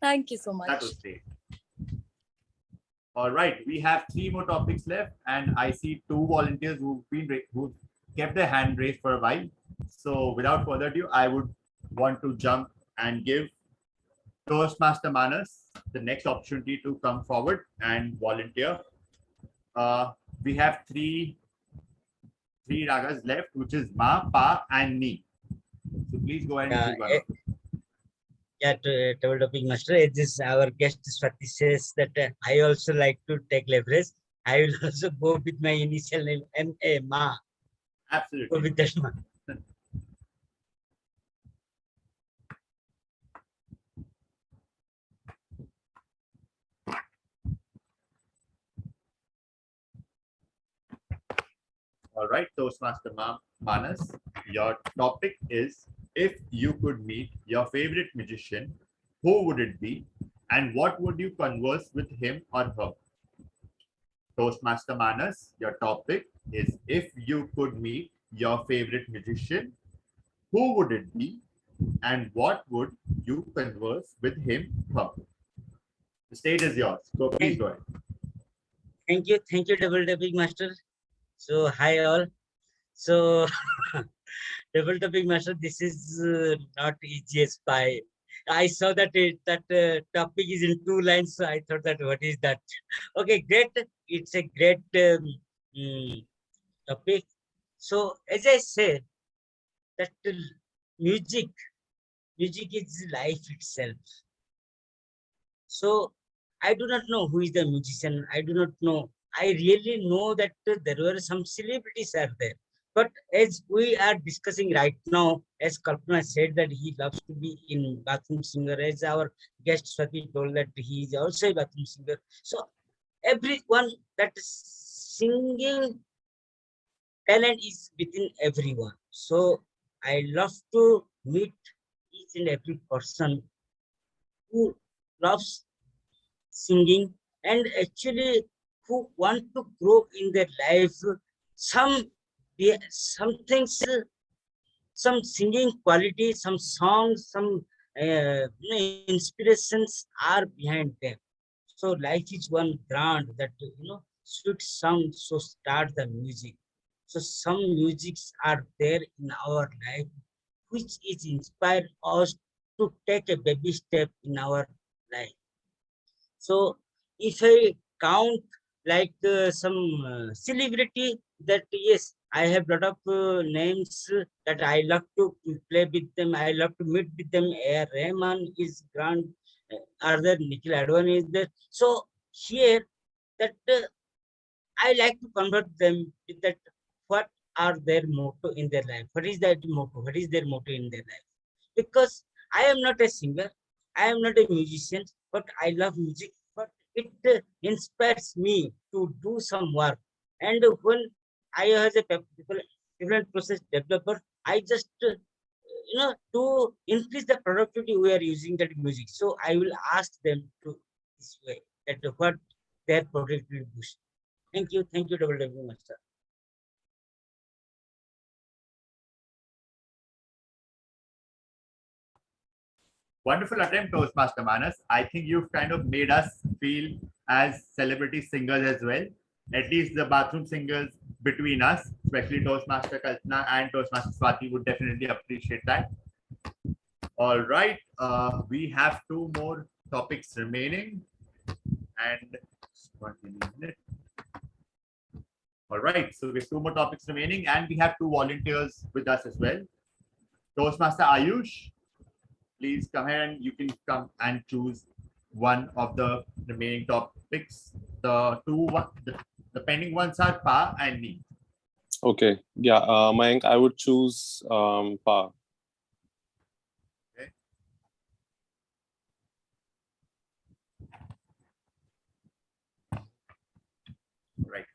Speaker 15: Thank you so much.
Speaker 14: That was great. All right, we have 3 more topics left, and I see 2 volunteers who kept their hand raised for a while. So without further ado, I would want to jump and give Toastmaster Manas the next opportunity to come forward and volunteer. We have three ragas left, which is Ma, Pa, and Ni. So please go ahead and choose one.
Speaker 13: Table topic master, it is our guest Swati says that I also like to take leverage. I will also go with my initial name, M.A. Ma.
Speaker 14: Absolutely.
Speaker 13: Go with that Ma.
Speaker 14: All right, Toastmaster Manas, your topic is, if you could meet your favorite magician, who would it be and what would you converse with him or her? Toastmaster Manas, your topic is, if you could meet your favorite magician, who would it be and what would you converse with him or her? The stage is yours. So please go ahead.
Speaker 13: Thank you, Double Topic Master. So hi all. So Double Topic Master, this is not easiest by. I saw that topic is in 2 lines, so I thought that what is that? Okay, great. It's a great topic. So as I said, that music is life itself. So I do not know who is the musician. I do not know. I really know that there were some celebrities are there. But as we are discussing right now, as Kalpana said that he loves to be in bathroom singer, as our guest Swati told that he is also a bathroom singer. So everyone that is singing talent is within everyone. So I love to meet each and every person who loves singing and actually who want to grow in their life. Some things, some singing quality, some songs, some inspirations are behind them. So life is one grand that sweet sound. So start the music. So some musics are there in our life, which is inspire us to take a baby step in our life. So if I count like some celebrity that yes, I have lot of names that I love to play with them. I love to meet with them. A. Rahman is grand. Other Nikhil Advani is there. So here that I like to convert them with that. What are their motto in their life? What is that motto? What is their motto in their life? Because I am not a singer, I am not a musician, but I love music. But it inspires me to do some work. And when I as a different process developer, I just to increase the productivity we are using that music. So I will ask them to this way that what their productivity boost. Thank you, WW Master.
Speaker 14: Wonderful attempt, Toastmaster Manas. I think you've kind of made us feel as celebrity singers as well. At least the bathroom singers between us, especially Toastmaster Kalpana and Toastmaster Swati, would definitely appreciate that. All right, we have two more topics remaining, and all right, so we have two more topics remaining, and we have two volunteers with us as well. Toastmaster Ayush, please come here and you can come and choose one of the remaining topics. The pending ones are Pa and Ni.
Speaker 4: Okay. Yeah, Mayank, I would choose Pa.
Speaker 14: Okay. Right.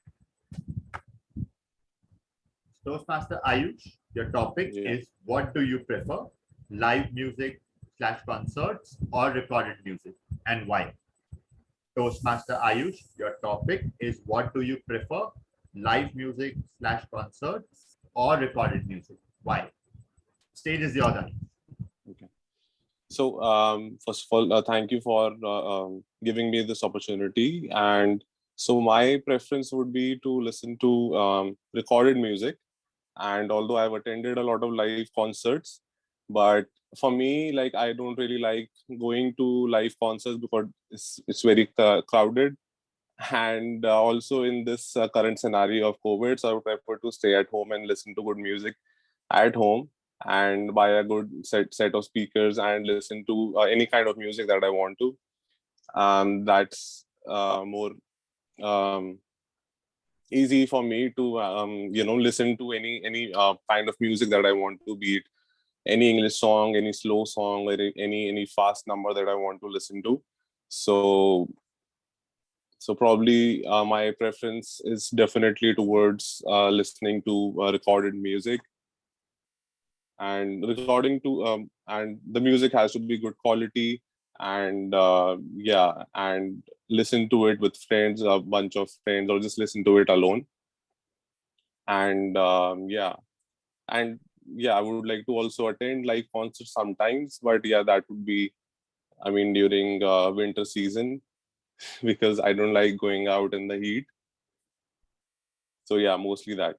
Speaker 14: Toastmaster Ayush, your topic is what do you prefer? Live music / concerts or recorded music, and why? Toastmaster Ayush, your topic is what do you prefer? Live music / concerts or recorded music, why? Stage is yours, Ayush.
Speaker 4: Okay. So first of all, thank you for giving me this opportunity. And so my preference would be to listen to recorded music. And although I've attended a lot of live concerts, but for me, like I don't really like going to live concerts because it's very crowded. And also in this current scenario of COVID, so I would prefer to stay at home and listen to good music at home and buy a good set of speakers and listen to any kind of music that I want to. That's more easy for me to listen to any kind of music that I want to, be it any English song, any slow song, or any fast number that I want to listen to. So probably my preference is definitely towards listening to recorded music, and recording to and the music has to be good quality, and and listen to it with friends, a bunch of friends, or just listen to it alone. And I would like to also attend live concerts sometimes, but yeah, that would be, I mean, during winter season because I don't like going out in the heat. So yeah, mostly that.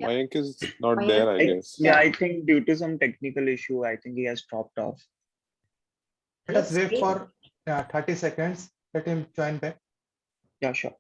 Speaker 4: Mayank is not
Speaker 8: Mayank,
Speaker 4: there, I guess.
Speaker 1: Yeah, I think due to some technical issue, I think he has dropped off.
Speaker 3: Let us
Speaker 8: let's
Speaker 3: wait
Speaker 8: wait.
Speaker 3: for 30 seconds. Let him join back.
Speaker 1: Yeah, sure.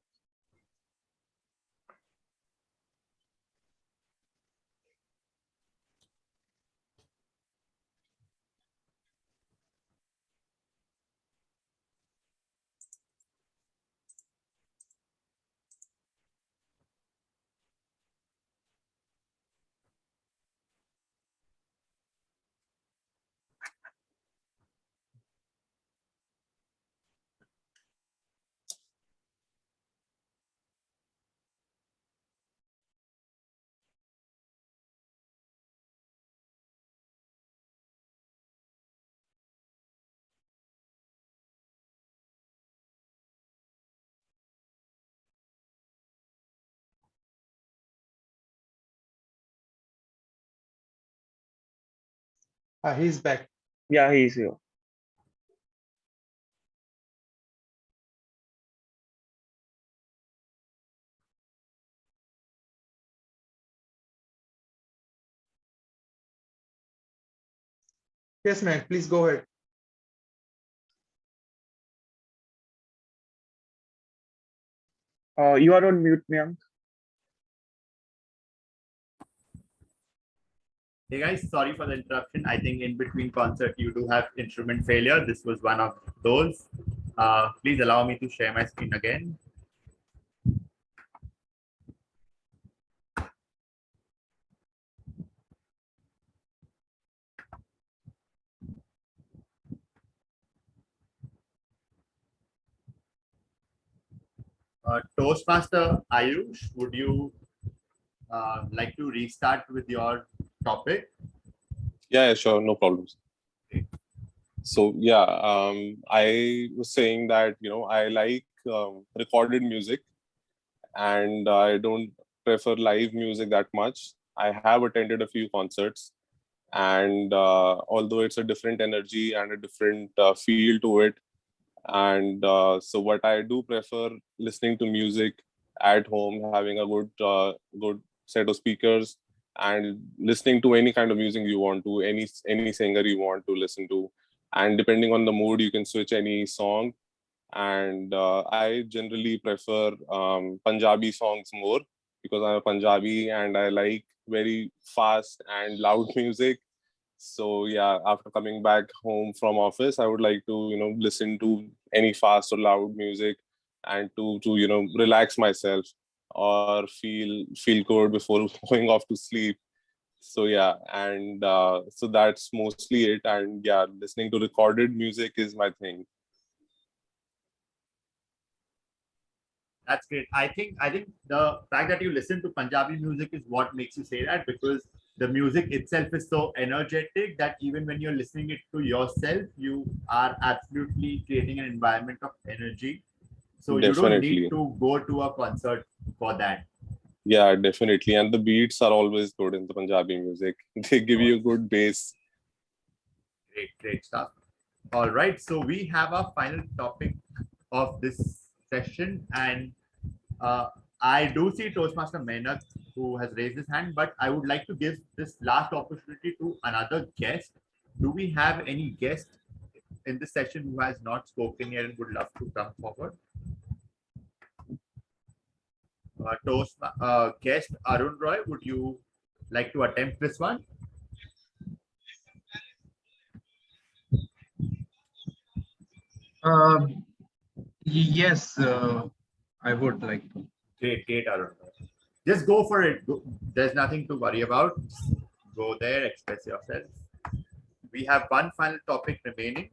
Speaker 3: He's back.
Speaker 1: Yeah, he's here.
Speaker 3: Yes, man. Please go ahead.
Speaker 1: You are on mute, Mayank.
Speaker 14: Hey guys, sorry for the interruption. I think in between concert you do have instrument failure. This was one of those. Please allow me to share my screen again. Toastmaster Ayush, would you like to restart with your topic?
Speaker 4: Yeah, sure, no problems. So yeah, I was saying that I like recorded music, and I don't prefer live music that much. I have attended a few concerts, and although it's a different energy and a different feel to it, and so what I do prefer listening to music at home, having a good set of speakers, and listening to any kind of music you want to, any singer you want to listen to, and depending on the mood you can switch any song. And I generally prefer Punjabi songs more, because I'm a Punjabi and I like very fast and loud music. So yeah, after coming back home from office, I would like to listen to any fast or loud music, and to relax myself or feel good before going off to sleep. So yeah, and so that's mostly it. And yeah, listening to recorded music is my thing.
Speaker 14: That's great. I think the fact that you listen to Punjabi music is what makes you say that, because the music itself is so energetic that even when you're listening it to yourself, you are absolutely creating an environment of energy. So you don't need
Speaker 4: Definitely.
Speaker 14: to go to a concert for that.
Speaker 4: Yeah, definitely. And the beats are always good in the Punjabi music. They give you a good bass.
Speaker 14: Great stuff. All right, so we have our final topic of this session, and I do see Toastmaster Menak who has raised his hand, but I would like to give this last opportunity to another guest. Do we have any guest in this session who has not spoken yet and would love to come forward? Guest Arun Roy, would you like to attempt this one?
Speaker 5: Yes, I would like to.
Speaker 14: Great, Arun. Just go for it. There's nothing to worry about. Go there, express yourself. We have one final topic remaining,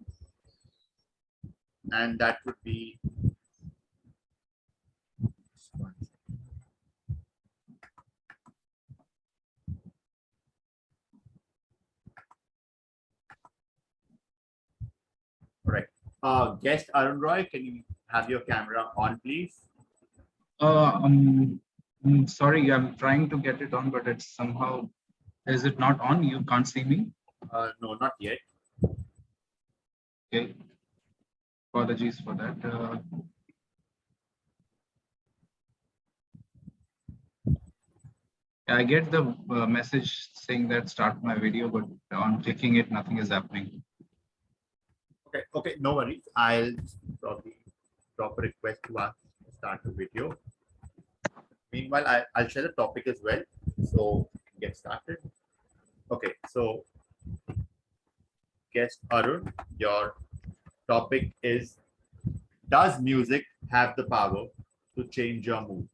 Speaker 14: and that would be correct. Guest Arun Roy, can you have your camera on, please?
Speaker 5: Sorry, I'm trying to get it on, but it's somehow, is it not on? You can't see me?
Speaker 14: No, not yet.
Speaker 5: Okay. Apologies for that. I get the message saying that start my video, but on clicking it, nothing is happening.
Speaker 14: Okay, no worries. I'll probably drop a request to start the video. Meanwhile, I'll share the topic as well. So get started. Okay, so guest Arun, your topic is, does music have the power to change your mood?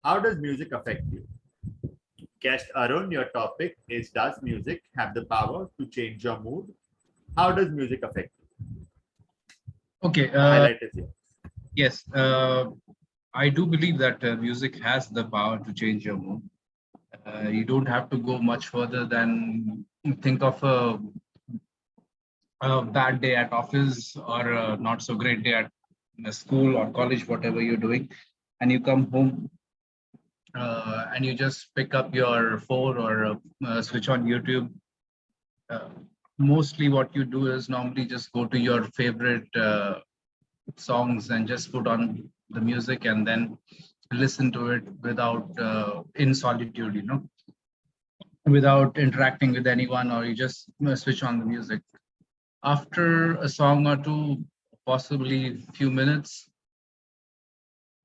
Speaker 14: How does music affect you? Guest Arun, your topic is, does music have the power to change your mood? How does music affect you?
Speaker 5: Okay.
Speaker 14: The highlight is here.
Speaker 5: Yes, I do believe that music has the power to change your mood. You don't have to go much further than think of a bad day at office or a not so great day at school or college, whatever you're doing, and you come home and you just pick up your phone or switch on YouTube. Mostly what you do is normally just go to your favorite songs and just put on the music and then listen to it without in solitude, without interacting with anyone, or you just switch on the music. After a song or two, possibly few minutes,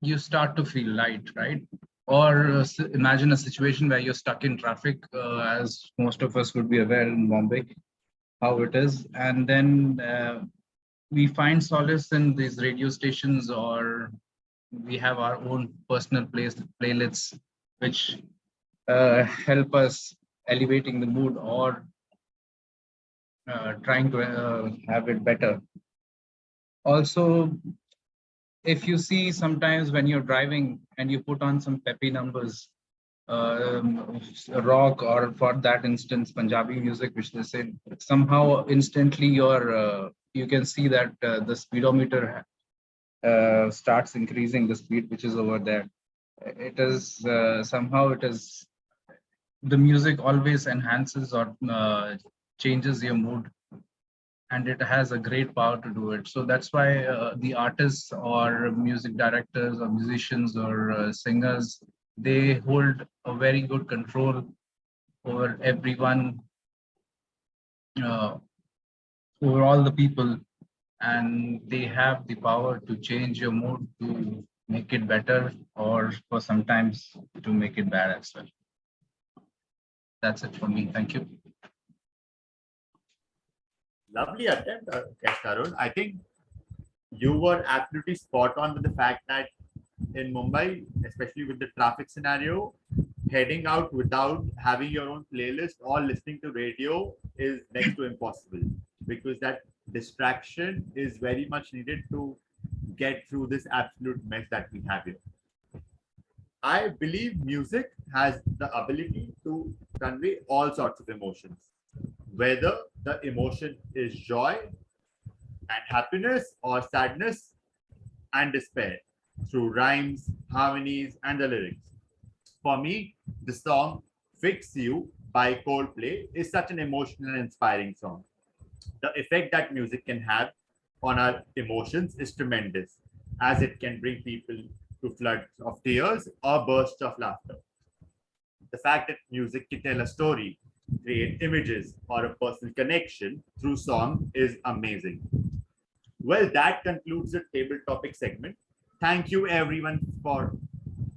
Speaker 5: you start to feel light, right? Or imagine a situation where you're stuck in traffic, as most of us would be aware in Bombay, how it is. And then we find solace in these radio stations, or we have our own personal playlists, which help us elevating the mood or trying to have it better. Also, if you see sometimes when you're driving and you put on some peppy numbers, rock, or for that instance, Punjabi music, which they say, somehow instantly you can see that the speedometer starts increasing the speed which is over there. It is somehow it is the music always enhances or changes your mood, and it has a great power to do it. So that's why the artists or music directors or musicians or singers, they hold a very good control over everyone, over all the people, and they have the power to change your mood, to make it better, or for sometimes to make it bad as well. That's it for me. Thank you.
Speaker 14: Lovely attempt, Arun. I think you were absolutely spot on with the fact that in Mumbai, especially with the traffic scenario, heading out without having your own playlist or listening to radio is next to impossible, because that distraction is very much needed to get through this absolute mess that we have here. I believe music has the ability to convey all sorts of emotions, whether the emotion is joy and happiness or sadness and despair, through rhymes, harmonies, and the lyrics. For me, the song Fix You by Coldplay is such an emotional and inspiring song. The effect that music can have on our emotions is tremendous, as it can bring people to floods of tears or bursts of laughter. The fact that music can tell a story, create images, or a personal connection through song is amazing. Well, that concludes the table topic segment. Thank you everyone for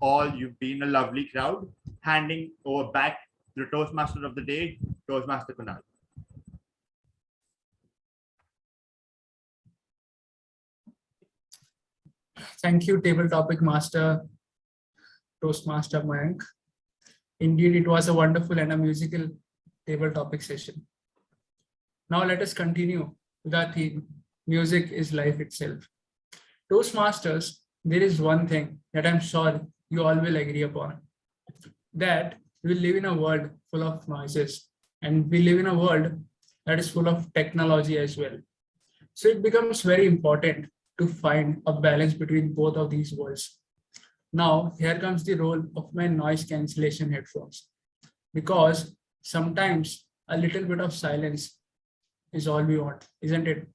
Speaker 14: all. You've been a lovely crowd. Handing over back to the Toastmaster of the day, Toastmaster Kunal.
Speaker 7: Thank you, table topic master, Toastmaster Mayank. Indeed, it was a wonderful and a musical table topic session. Now let us continue with our theme, music is life itself. Toastmasters, there is one thing that I'm sure you all will agree upon, that we live in a world full of noises, and we live in a world that is full of technology as well. So it becomes very important to find a balance between both of these worlds. Now, here comes the role of my noise cancellation headphones, because sometimes a little bit of silence is all we want, isn't it?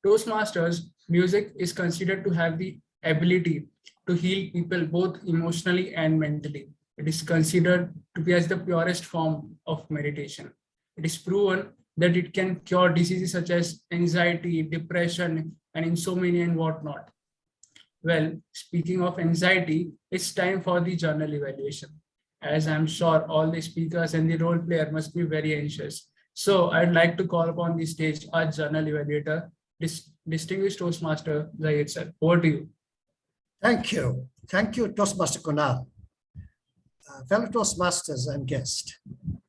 Speaker 7: Toastmasters, music is considered to have the ability to heal people both emotionally and mentally. It is considered to be as the purest form of meditation. It is proven that it can cure diseases such as anxiety, depression, and insomnia and whatnot. Well, speaking of anxiety, it's time for the journal evaluation. As I'm sure all the speakers and the role player must be very anxious. So I'd like to call upon the stage our journal evaluator, distinguished Toastmaster Zahid sir. Over to you.
Speaker 16: Thank you. Thank you, Toastmaster Kunal. Fellow Toastmasters and guest,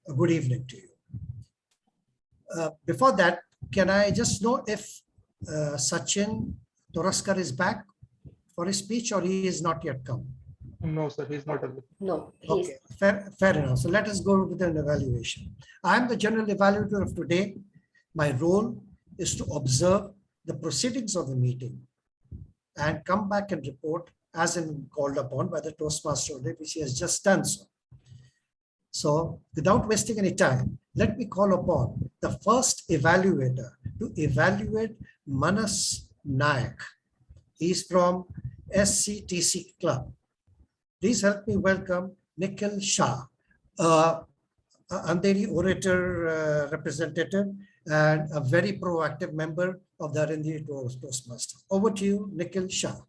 Speaker 16: a good evening to you. Before that, can I just know if Sachin Toraskar is back for his speech or he is not yet come?
Speaker 3: No, sir, he's not available.
Speaker 8: No.
Speaker 16: Okay, fair enough. So let us go with an evaluation. I am the general evaluator of today. My role is to observe the proceedings of the meeting and come back and report as in called upon by the Toastmaster, which he has just done so. So without wasting any time, let me call upon the first evaluator to evaluate Manas Nayak. He's from SCTC Club. Please help me welcome Nikhil Shah, Andheri orator representative and a very proactive member of the Arindhi Toastmasters. Over to you, Nikhil Shah.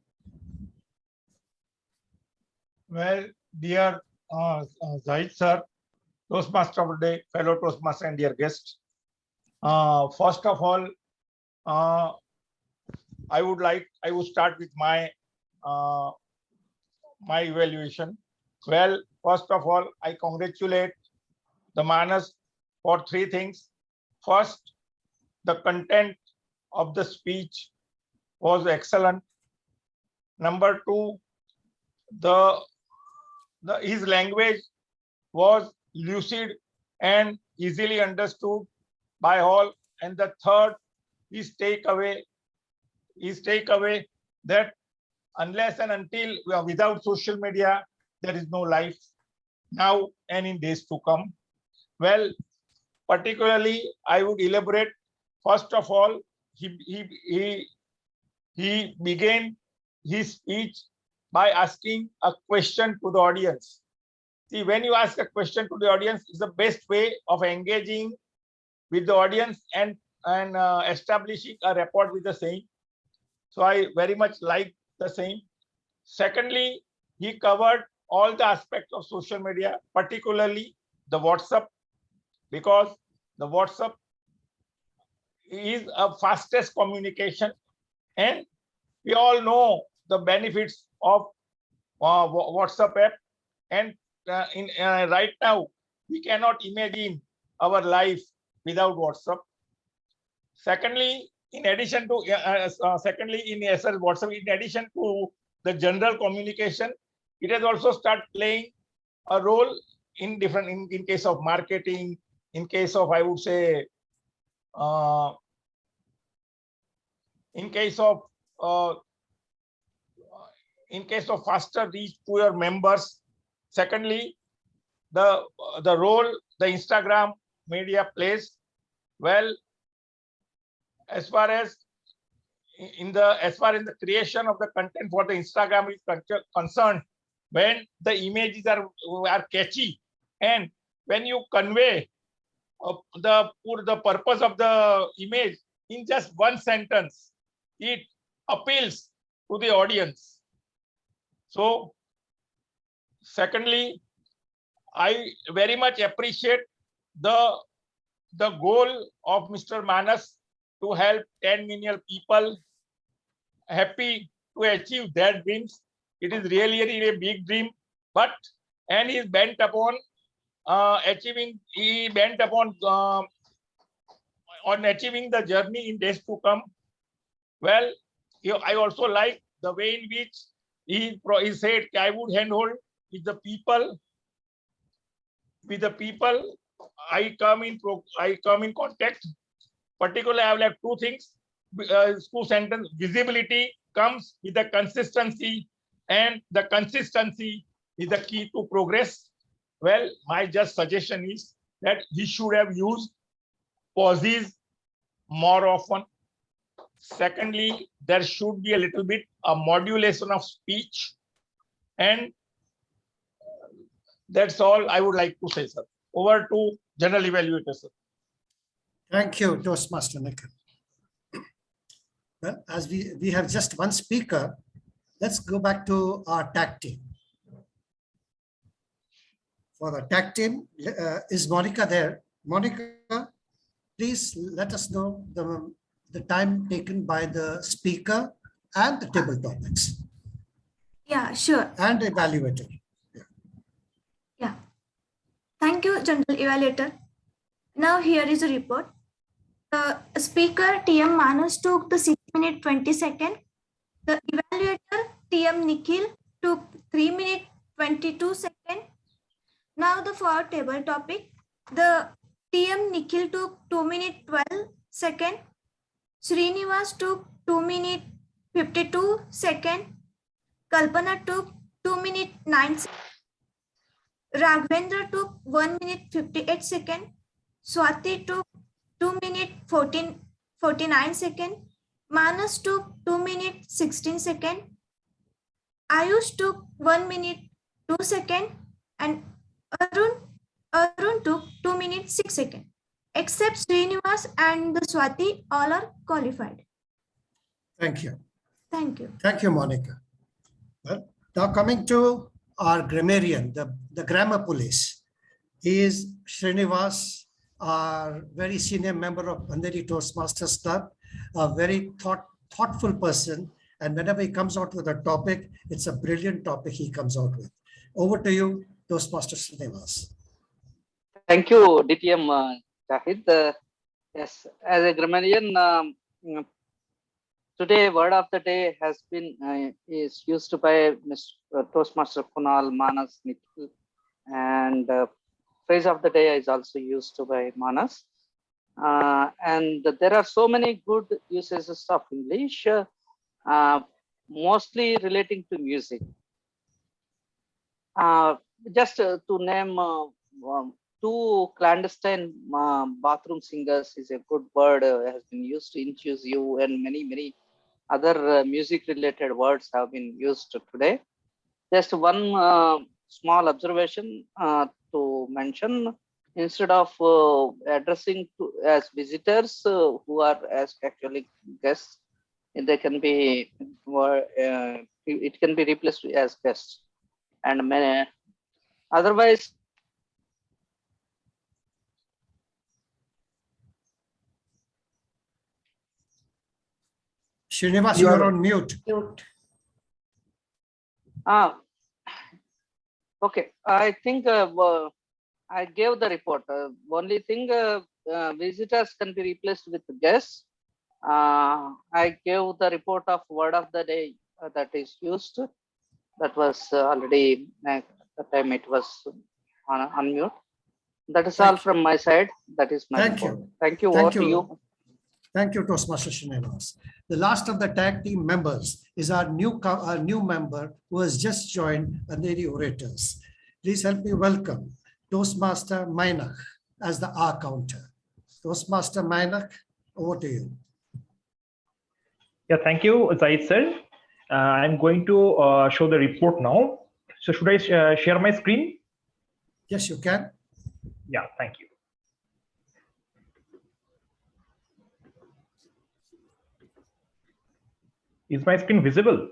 Speaker 12: Well, dear Zahid sir, Toastmaster of the day, fellow Toastmaster and dear guests. First of all, I would start with my my evaluation. Well, first of all, I congratulate the Manas for three things. First, the content of the speech was excellent. Number two, his language was lucid and easily understood by all. And the third, his takeaway that unless and until without social media, there is no life now and in days to come. Well, particularly, I would elaborate. First of all, he began his speech by asking a question to the audience. See, when you ask a question to the audience, is the best way of engaging with the audience and establishing a rapport with the same. So I very much like the same. Secondly, he covered all the aspects of social media, particularly the WhatsApp, because the WhatsApp is a fastest communication, and we all know the benefits of WhatsApp app. And right now, we cannot imagine our life without WhatsApp. Secondly, in addition to WhatsApp, in addition to the general communication, it has also started playing a role in different in case of marketing, in case of, I would say, in case of faster reach to your members. Secondly, the role the Instagram media plays. Well, as far as in the creation of the content for the Instagram is concerned, when the images are catchy and when you convey the purpose of the image in just one sentence, it appeals to the audience. So, secondly, I very much appreciate the goal of Mr. Manas to help 10 million people. Happy to achieve that dreams. It is really a big dream, and he is bent upon achieving the journey in days to come. Well, I also like the way in which he said, I would handhold with the people. With the people, I come in contact. Particularly, I have like two things. Two sentences. Visibility comes with the consistency, and the consistency is the key to progress. Well, my just suggestion is that he should have used pauses more often. Secondly, there should be a little bit a modulation of speech, and That's all I would like to say, sir. Over to general evaluator, sir.
Speaker 16: Thank you, Toastmaster Nikhil. Well, as we have just one speaker, let's go back to our tag team. For the tag team, is Monica there? Monica, please let us know the time taken by the speaker and the table topics.
Speaker 9: Yeah, sure.
Speaker 16: And evaluator.
Speaker 9: Yeah. Thank you, General Evaluator. Now here is a report. The speaker TM Manas took the 6 minute 20 second. The evaluator TM Nikhil took 3 minute 22 second. Now the for table topic, the TM Nikhil took 2 minute 12 second. Srinivas took 2 minute 52 second. Kalpana took 2 minute 9 second. Raghavendra took 1 minute 58 second. Swati took 2 minute 49 second. Manas took 2 minute 16 second. Ayush took 1 minute 2 second. And Arun took 2 minutes 6 seconds. Except Srinivas and the Swati, all are qualified.
Speaker 16: Thank you.
Speaker 9: Thank you.
Speaker 16: Thank you, Monica. Well, now coming to our grammarian, the grammar police. He is Srinivas, our very senior member of Andheri Toastmasters Club, a very thoughtful person. And whenever he comes out with a topic, it's a brilliant topic he comes out with. Over to you, Toastmaster Srinivas.
Speaker 11: Thank you, DTM Jahid. Yes, as a grammarian, today word of the day has been is used by Mr. Toastmaster Kunal, Manas, Nikhil, and phrase of the day is also used by Manas. And there are so many good usages of English, mostly relating to music. Just to name two clandestine bathroom singers is a good word, has been used to introduce you, and many other music related words have been used today. Just one small observation to mention: instead of addressing as visitors who are as actually guests, they can be it can be replaced as guests, and otherwise.
Speaker 16: Srinivas, you are on mute.
Speaker 11: Okay, I think I gave the report. Only thing, visitors can be replaced with guests. I gave the report of word of the day that is used. That was already at the time it was on mute. That is all from my side. That is my report. Thank you. Over to you.
Speaker 16: Thank you, Toastmaster Srinivas. The last of the tag team members is our new member who has just joined Andheri Orators. Please help me welcome Toastmaster Mainak as the R counter. Toastmaster Mainak, over to you.
Speaker 10: Yeah, thank you, Zaid sir. I'm going to show the report now. So should I share my screen?
Speaker 16: Yes, you can.
Speaker 10: Yeah, thank you. Is my screen visible?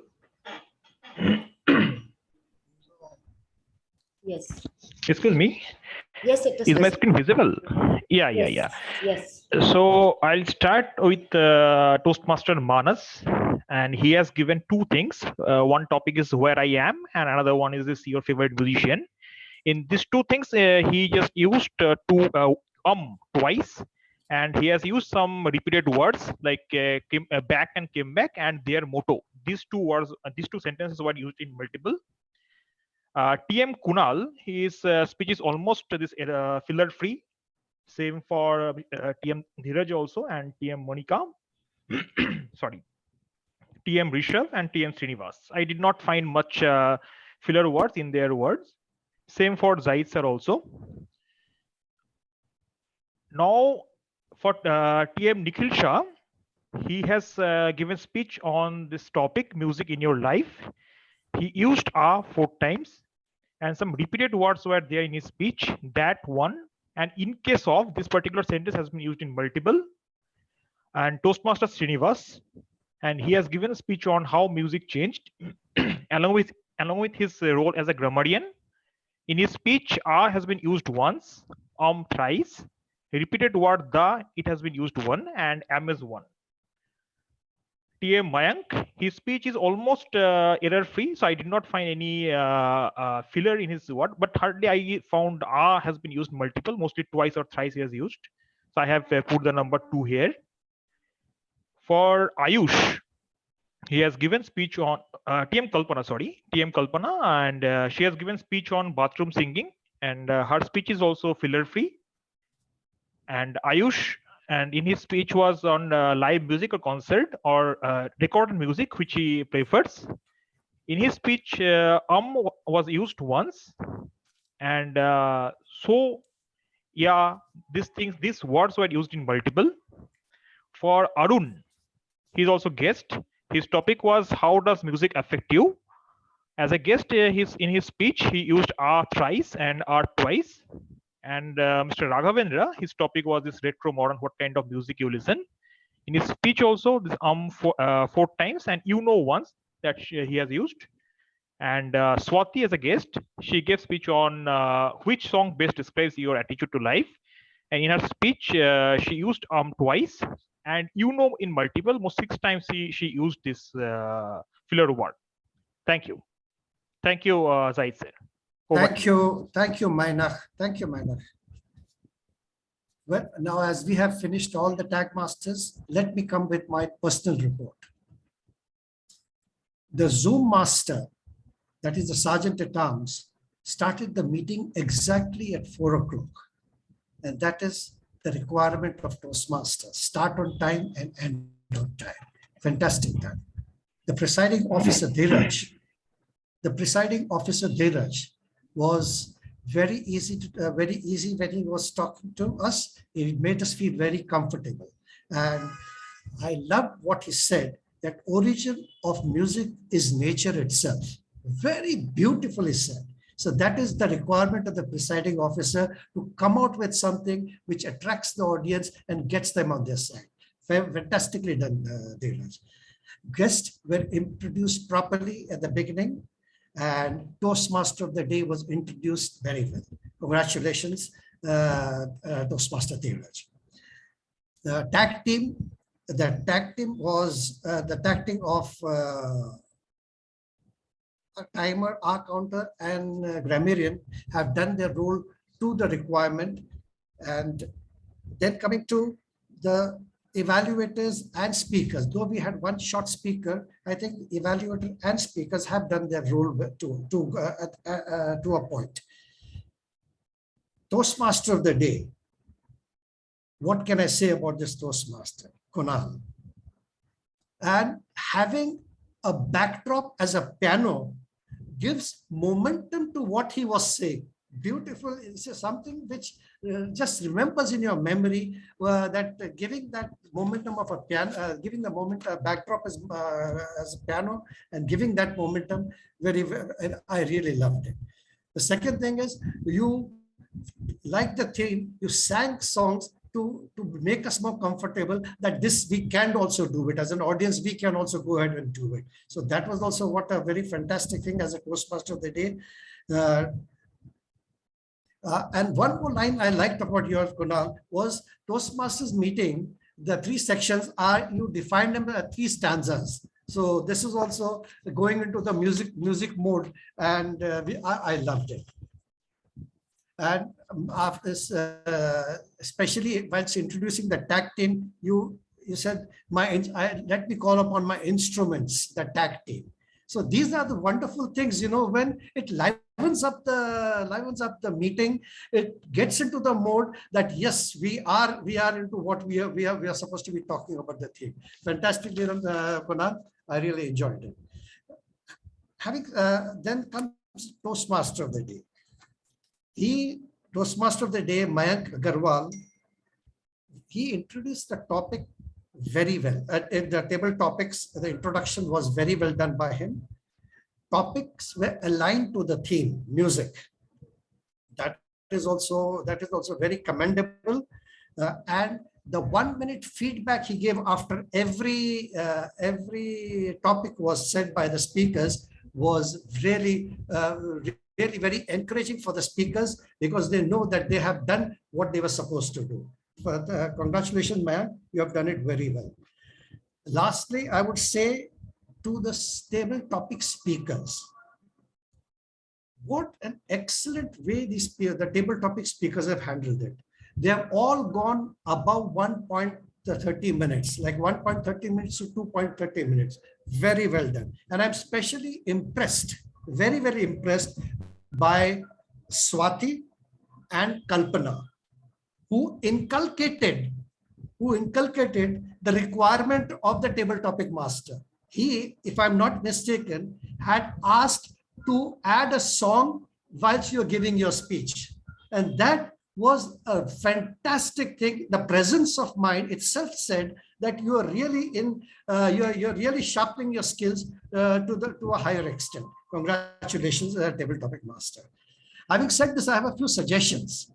Speaker 8: Yes.
Speaker 10: Excuse me.
Speaker 8: Yes, it is.
Speaker 10: Is my screen visible? Yeah.
Speaker 8: Yes.
Speaker 10: So I'll start with Toastmaster Manas, and he has given two things. One topic is where I am, and another one is this your favorite musician. In these two things, he just used twice, and he has used some repeated words like back and came back and their motto. These two words, these two sentences were used in multiple. TM Kunal, his speech is almost this filler free. Same for TM Dheeraj also and TM Monica. Sorry, TM Rishabh and TM Srinivas. I did not find much filler words in their words. Same for Zaid sir also. Now for TM Nikhil Shah, he has given speech on this topic, music in your life. He used 4 times, and some repeated words were there in his speech. That one, and in case of this particular sentence has been used in multiple. And Toastmaster Srinivas, and he has given a speech on how music changed along with his role as a grammarian. In his speech, "a" has been used once, thrice, repeated word "the" it has been used one, and "am" is one. TM Mayank, his speech is almost error-free, so I did not find any filler in his word, but hardly I found "a" has been used multiple, mostly twice or thrice he has used. So I have put the number 2 here. For Ayush, he has given speech on TM Kalpana, and she has given speech on bathroom singing, and her speech is also filler-free. And Ayush, and in his speech was on live music or concert or recorded music, which he prefers. In his speech, was used once, and so yeah, these words were used in multiple. For Arun, he's also guest. His topic was how does music affect you? As a guest, in his speech, he used "a" thrice and "are" twice. And Mr. Raghavendra, his topic was this retro modern, what kind of music you listen. In his speech also, this four times, and once that he has used. And Swati as a guest, she gave speech on which song best describes your attitude to life. And in her speech, she used twice, and in multiple, most 6 times she used this filler word. Thank you. Thank you, Zaid sir.
Speaker 16: Thank you, Mainak. Thank you, Mainak. Well, now as we have finished all the tag masters, let me come with my personal report. The Zoom master, that is the Sergeant at Arms, started the meeting exactly at 4 o'clock. And that is the requirement of Toastmasters. Start on time and end on time. Fantastic time. The presiding officer, Dheeraj, was very easy when he was talking to us. It made us feel very comfortable. And I love what he said, that origin of music is nature itself. Very beautifully said. So that is the requirement of the presiding officer, to come out with something which attracts the audience and gets them on their side. Fantastically done, Dheeraj. Guests were introduced properly at the beginning, and Toastmaster of the Day was introduced very well. Congratulations, Toastmaster Dheeraj. The tag team was the tag team of a timer, R counter, and grammarian have done their role to the requirement. And then coming to the evaluators and speakers, though we had one short speaker, I think evaluator and speakers have done their role to a point. Toastmaster of the Day. What can I say about this Toastmaster? Kunal. And having a backdrop as a piano gives momentum to what he was saying. Beautiful. It's something which just remembers in your memory, that giving that momentum of a piano, giving the backdrop as a piano, and giving that momentum and I really loved it. The second thing is, you like the theme, you sang songs to make us more comfortable, that this we can also do it. As an audience, we can also go ahead and do it. So that was also what a very fantastic thing as a Toastmaster of the Day. And one more line I liked about yours, Kunal, was Toastmasters meeting, the 3 sections are, you define them as 3 stanzas. So this is also going into the music mode, and I loved it. And after, especially whilst introducing the tag team, you said, let me call upon my instruments, the tag team. So these are the wonderful things, when it livens up the meeting, it gets into the mode that yes, we are into what we are supposed to be talking about, the theme. Fantastic, Kunal. I really enjoyed it. Having then comes Toastmaster of the Day. Toastmaster of the Day, Mayank Agarwal, he introduced the topic very well. In the table topics, the introduction was very well done by him. topics were aligned to the theme, music. That is also very commendable. And the 1 minute feedback he gave after every topic was said by the speakers was really very encouraging for the speakers, because they know that they have done what they were supposed to do. But, congratulations, man, you have done it very well. Lastly, I would say to the stable topic speakers, what an excellent way the table topic speakers have handled it. They have all gone above 1.30 minutes, like 1.30 minutes to 2.30 minutes. Very well done. And I'm especially impressed, very, very impressed by Swati and Kalpana, who inculcated the requirement of the table topic master. He, if I'm not mistaken, had asked to add a song whilst you're giving your speech. And that was a fantastic thing. The presence of mind itself said that you are really you're really sharpening your skills to a higher extent. Congratulations, table topic master. Having said this, I have a few suggestions.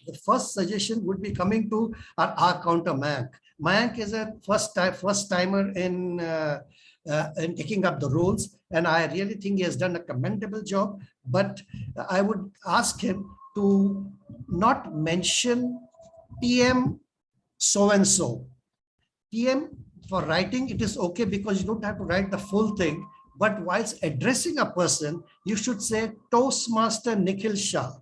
Speaker 16: The first suggestion would be coming to our counter Mayank. Mayank is a first timer in taking up the roles, and I really think he has done a commendable job. But I would ask him to not mention TM so-and-so. TM for writing, it is okay because you don't have to write the full thing. But whilst addressing a person, you should say Toastmaster Nikhil Shah,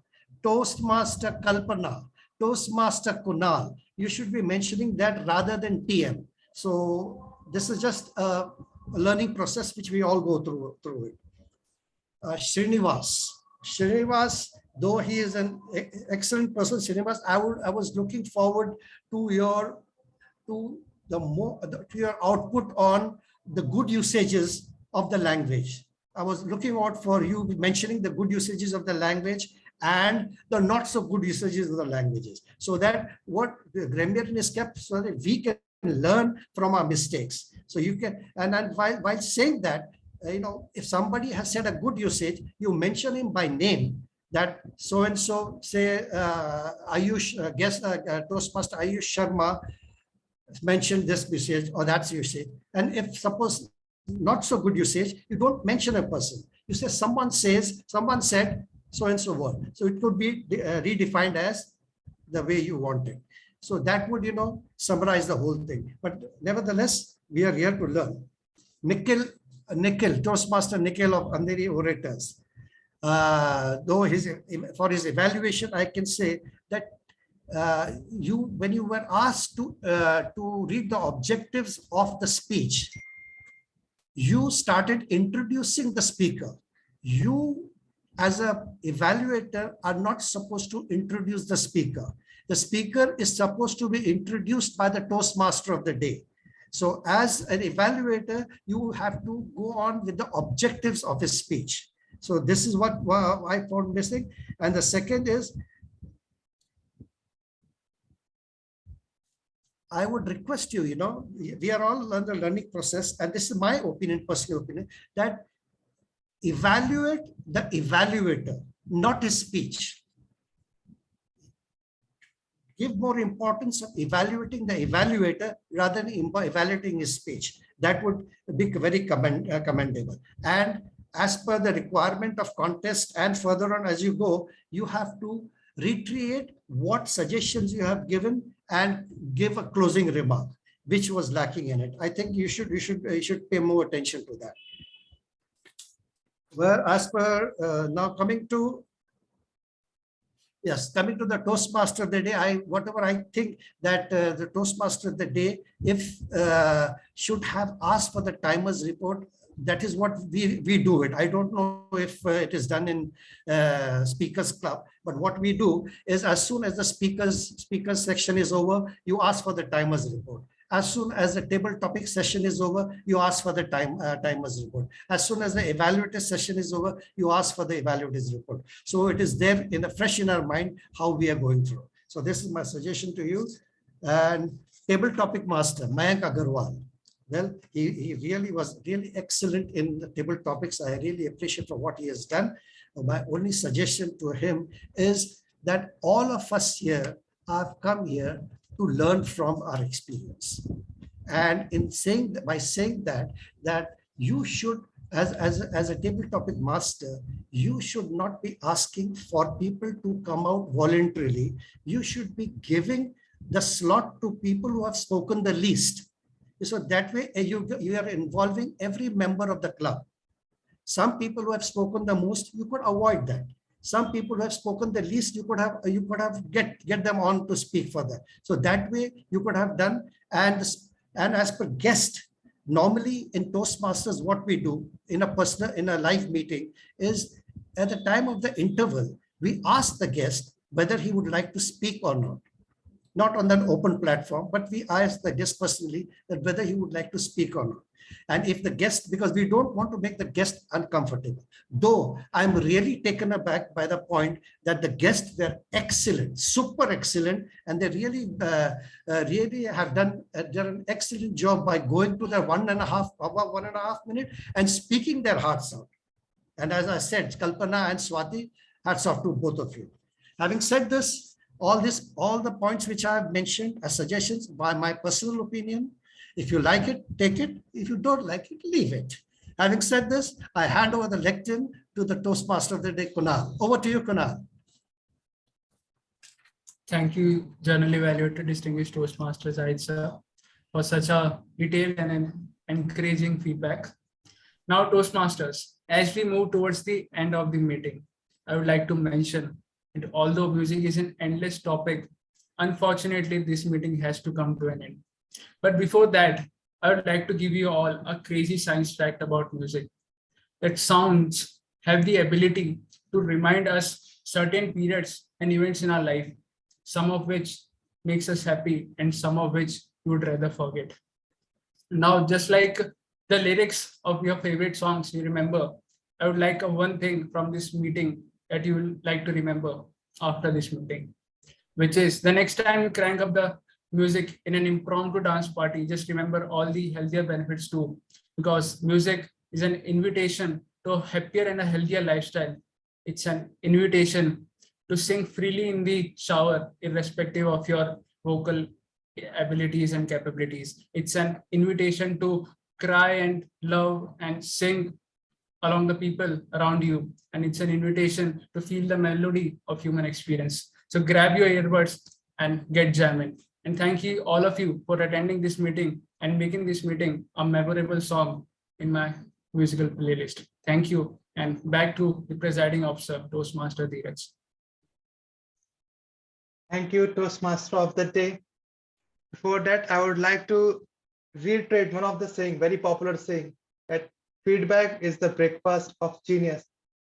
Speaker 16: Toastmaster Kalpana, Toastmaster Kunal. You should be mentioning that rather than TM. So this is just a learning process which we all go through it. Srinivas, though he is an excellent person, Srinivas, I was looking forward to your output on the good usages of the language. I was looking out for you mentioning the good usages of the language and the not so good usages of the languages, so that what the grammarian is kept, so that we can learn from our mistakes. So you can, and while saying that, if somebody has said a good usage, you mention him by name, that so and so, say Ayush, Toastmaster Ayush Sharma mentioned this usage or that's usage. And if suppose not so good usage, you don't mention a person. You say someone said so and so word. So it could be redefined as the way you want it. So that would, summarize the whole thing. But nevertheless, we are here to learn. Nikhil, Toastmaster Nikhil of Andheri Orators. Though for his evaluation, I can say that when you were asked to read the objectives of the speech, you started introducing the speaker. You, as an evaluator, are not supposed to introduce the speaker. The speaker is supposed to be introduced by the Toastmaster of the day. So as an evaluator, you have to go on with the objectives of his speech. So this is what I found missing. And the second is, I would request you, we are all on the learning process, and this is my opinion, personal opinion, that evaluate the evaluator, not his speech. Give more importance of evaluating the evaluator rather than evaluating his speech. That would be very commendable. And as per the requirement of contest and further on as you go, you have to reiterate what suggestions you have given and give a closing remark, which was lacking in it. I think you should pay more attention to that. Well, as per now coming to the Toastmaster of the day, whatever I think that the Toastmaster of the day, if should have asked for the timers report. That is what we do it. I don't know if it is done in Speakers Club, but what we do is as soon as the speakers section is over, you ask for the timers report. As soon as the table topic session is over, you ask for the timers report. As soon as the evaluator session is over, you ask for the evaluators report. So it is there fresh in our mind how we are going through. So this is my suggestion to you. And table topic master, Mayank Agarwal. Well, he really was really excellent in the table topics. I really appreciate for what he has done. My only suggestion to him is that all of us here have come here to learn from our experience. And in saying that, by saying that you should, as a table topic master, you should not be asking for people to come out voluntarily. You should be giving the slot to people who have spoken the least. So that way you are involving every member of the club. Some people who have spoken the most, you could avoid that. Some people who have spoken the least, you could have get them on to speak for that. So that way you could have done. And as per guest, normally in Toastmasters, what we do in a live meeting is at the time of the interval, we ask the guest whether he would like to speak or not on an open platform, but we ask the guest personally that whether he would like to speak or not. And if the guest, because we don't want to make the guest uncomfortable, though I'm really taken aback by the point that the guests were excellent, super excellent, and they really have done an excellent job by going to their 1.5 minute and speaking their hearts out. And as I said, Kalpana and Swati, hats off to both of you. Having said this, all the points which I have mentioned as suggestions by my personal opinion. If you like it, take it. If you don't like it, leave it. Having said this, I hand over the lectern to the Toastmaster of the day, Kunal. Over to you, Kunal.
Speaker 7: Thank you, General Evaluator, Distinguished Toastmasters Aitsa, for such a detailed and an encouraging feedback. Now, Toastmasters, as we move towards the end of the meeting, I would like to mention that although music is an endless topic, unfortunately, this meeting has to come to an end. But before that, I would like to give you all a crazy science fact about music. That sounds have the ability to remind us certain periods and events in our life, some of which makes us happy and some of which you would rather forget. Now, just like the lyrics of your favorite songs you remember, I would like one thing from this meeting that you will like to remember after this meeting, which is the next time you crank up the music in an impromptu dance party, just remember all the healthier benefits too, because music is an invitation to a happier and a healthier lifestyle. It's an invitation to sing freely in the shower, irrespective of your vocal abilities and capabilities. It's an invitation to cry and love and sing along the people around you. And it's an invitation to feel the melody of human experience. So grab your earbuds and get jamming. And thank you, all of you, for attending this meeting and making this meeting a memorable song in my musical playlist. Thank you. And back to the presiding officer, Toastmaster Dheeraj.
Speaker 3: Thank you, Toastmaster of the day. Before that, I would like to reiterate one of the saying, very popular saying, that feedback is the breakfast of genius.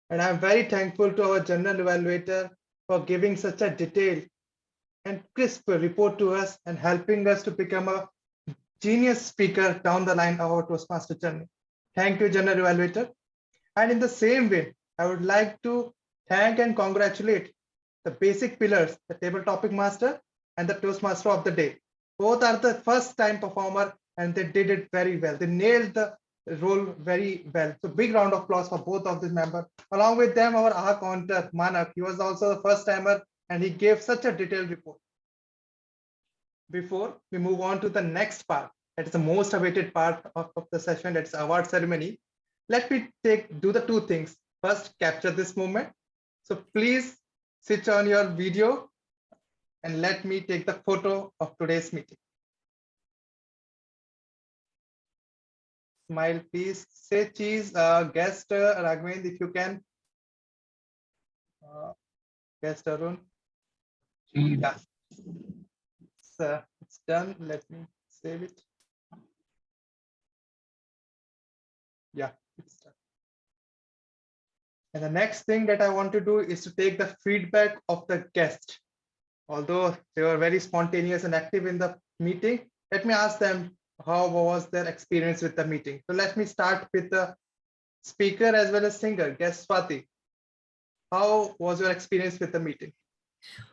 Speaker 3: And I'm very thankful to our general evaluator for giving such a detailed and crisp report to us and helping us to become a genius speaker down the line of our Toastmaster journey. Thank you, General Evaluator. And in the same way, I would like to thank and congratulate the basic pillars, the table topic master and the Toastmaster of the day. Both are the first time performer and they did it very well. They nailed the role very well. So big round of applause for both of these members. Along with them, our counter, Manak, he was also the first timer and he gave such a detailed report. Before we move on to the next part, that is the most awaited part of the session, that's award ceremony. Let me do the two things. First, capture this moment. So please switch on your video and let me take the photo of today's meeting. Smile, please. Say cheese, guest Raghavend, if you can. Guest Arun. Yeah. So it's done. Let me save it. Yeah, it's done. And the next thing that I want to do is to take the feedback of the guest. Although they were very spontaneous and active in the meeting, let me ask them how was their experience with the meeting. So let me start with the speaker as well as singer, guest Swati. How was your experience with the meeting?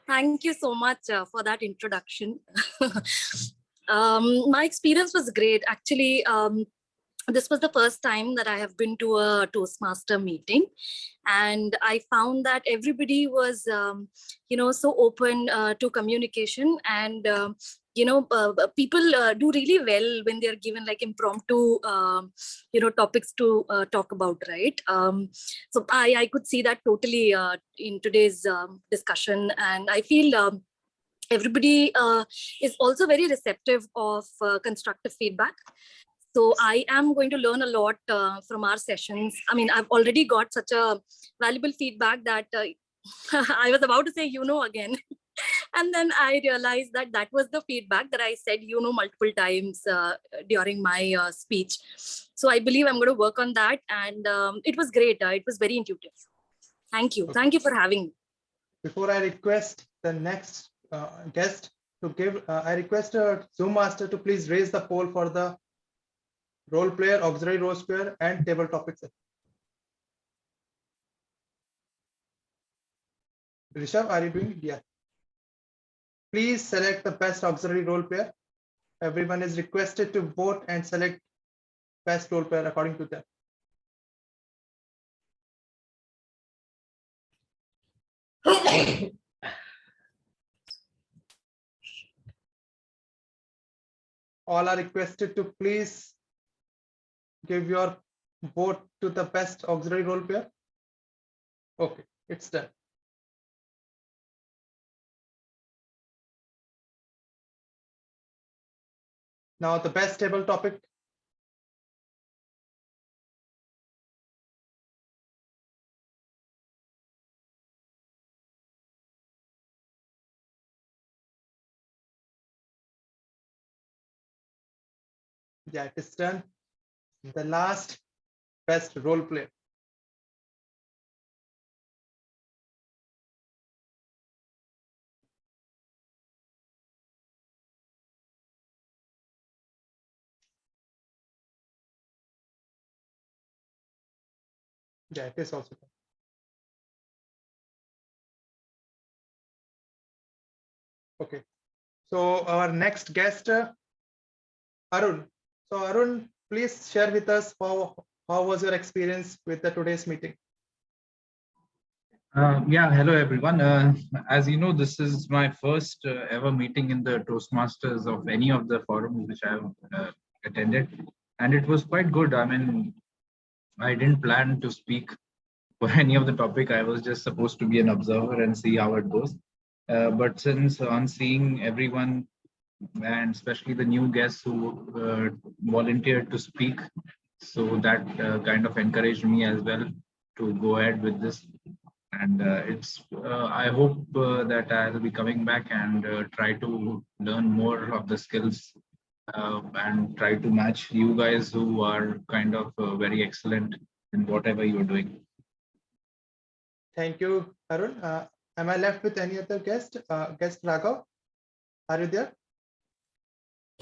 Speaker 15: Thank you so much for that introduction. My experience was great. Actually, this was the first time that I have been to a Toastmaster meeting, and I found that everybody was, so open to communication, and people do really well when they are given like impromptu, topics to talk about, right? So I could see that totally in today's discussion, and I feel. Everybody is also very receptive of constructive feedback. So I am going to learn a lot from our sessions. I mean, I've already got such a valuable feedback that I was about to say, again. And then I realized that that was the feedback that I said, multiple times during my speech. So I believe I'm going to work on that. And it was great. It was very intuitive. Thank you.
Speaker 3: Okay.
Speaker 15: Thank you for having me.
Speaker 3: Before I request the next guest to give, I request Zoom master to please raise the poll for the role player, auxiliary role player, and table topics. Rishabh, are you doing it? Yeah. Please select the best auxiliary role player. Everyone is requested to vote and select best role player according to them. All are requested to please give your vote to the best auxiliary role player. Okay, it's done. Now the best table topic. Yeah, it is done. The last best role player. Yeah, it is also done. Okay, so our next guest, Arun. So Arun, please share with us how was your experience with the today's meeting?
Speaker 5: Yeah, hello everyone. As you know, this is my first ever meeting in the Toastmasters of any of the forums which I have attended, and it was quite good. I mean, I didn't plan to speak for any of the topic. I was just supposed to be an observer and see how it goes. But since on seeing everyone, and especially the new guests who volunteered to speak, so that kind of encouraged me as well to go ahead with this. And I hope that I'll be coming back and try to learn more of the skills and try to match you guys who are kind of very excellent in whatever you're doing.
Speaker 3: Thank you, Arun. Am I left with any other guest? Guest Raghav, are you there?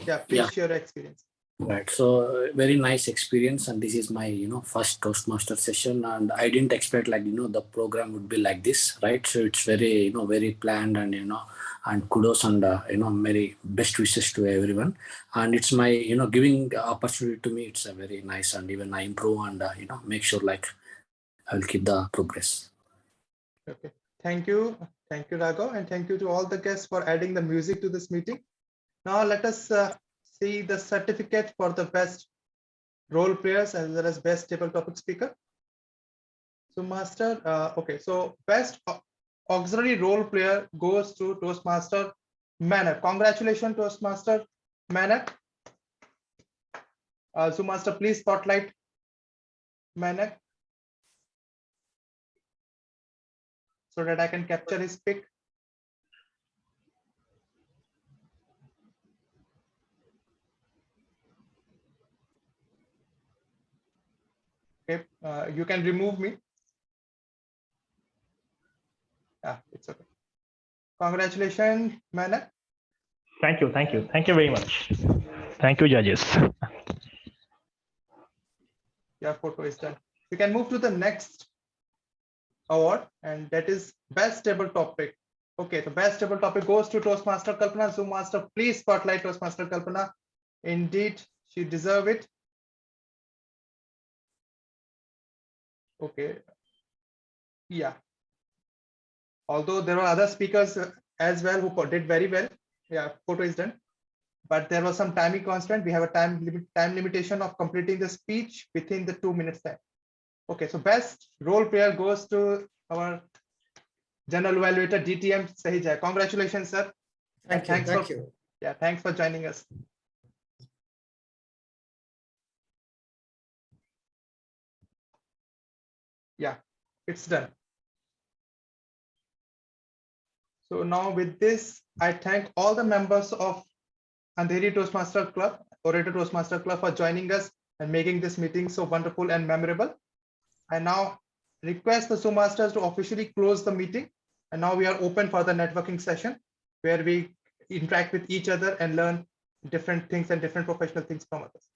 Speaker 3: Yeah, please share your experience.
Speaker 6: Right. So very nice experience, and this is my first Toastmaster session, and I didn't expect the program would be like this, right? So it's very very planned, and and kudos and very best wishes to everyone. And it's my giving opportunity to me. It's a very nice, and even I improve and make sure I will keep the progress.
Speaker 3: Okay. Thank you, Raghav, and thank you to all the guests for adding the music to this meeting. Now let us see the certificate for the best role players as well as best table topic speaker. So master, okay, so best auxiliary role player goes to Toastmaster Manak. Congratulations, Toastmaster Manak. So master, please spotlight Manak so that I can capture his pic. Okay, you can remove me. Yeah, it's okay. Congratulations, Manak.
Speaker 10: Thank you. Thank you. Thank you very much. Thank you, judges.
Speaker 3: Your photo is done. We can move to the next award, and that is best table topic. Okay, the best table topic goes to Toastmaster Kalpana. Zoom Master, please spotlight Toastmaster Kalpana. Indeed, she deserves it. Okay. Yeah. Although there were other speakers as well who did very well. Yeah, photo is done. But there was some timing constraint. We have a time limitation of completing the speech within the 2 minutes time. Okay, so best role player goes to our general evaluator DTM Sahijai. Congratulations, sir.
Speaker 16: Thank you. Thank you.
Speaker 3: Yeah, thanks for joining us. Yeah, it's done. So now with this, I thank all the members of Andheri Toastmaster Club, Orator Toastmaster Club for joining us and making this meeting so wonderful and memorable. I now request the Zoom Masters to officially close the meeting. And now we are open for the networking session where we interact with each other and learn different things and different professional things from others.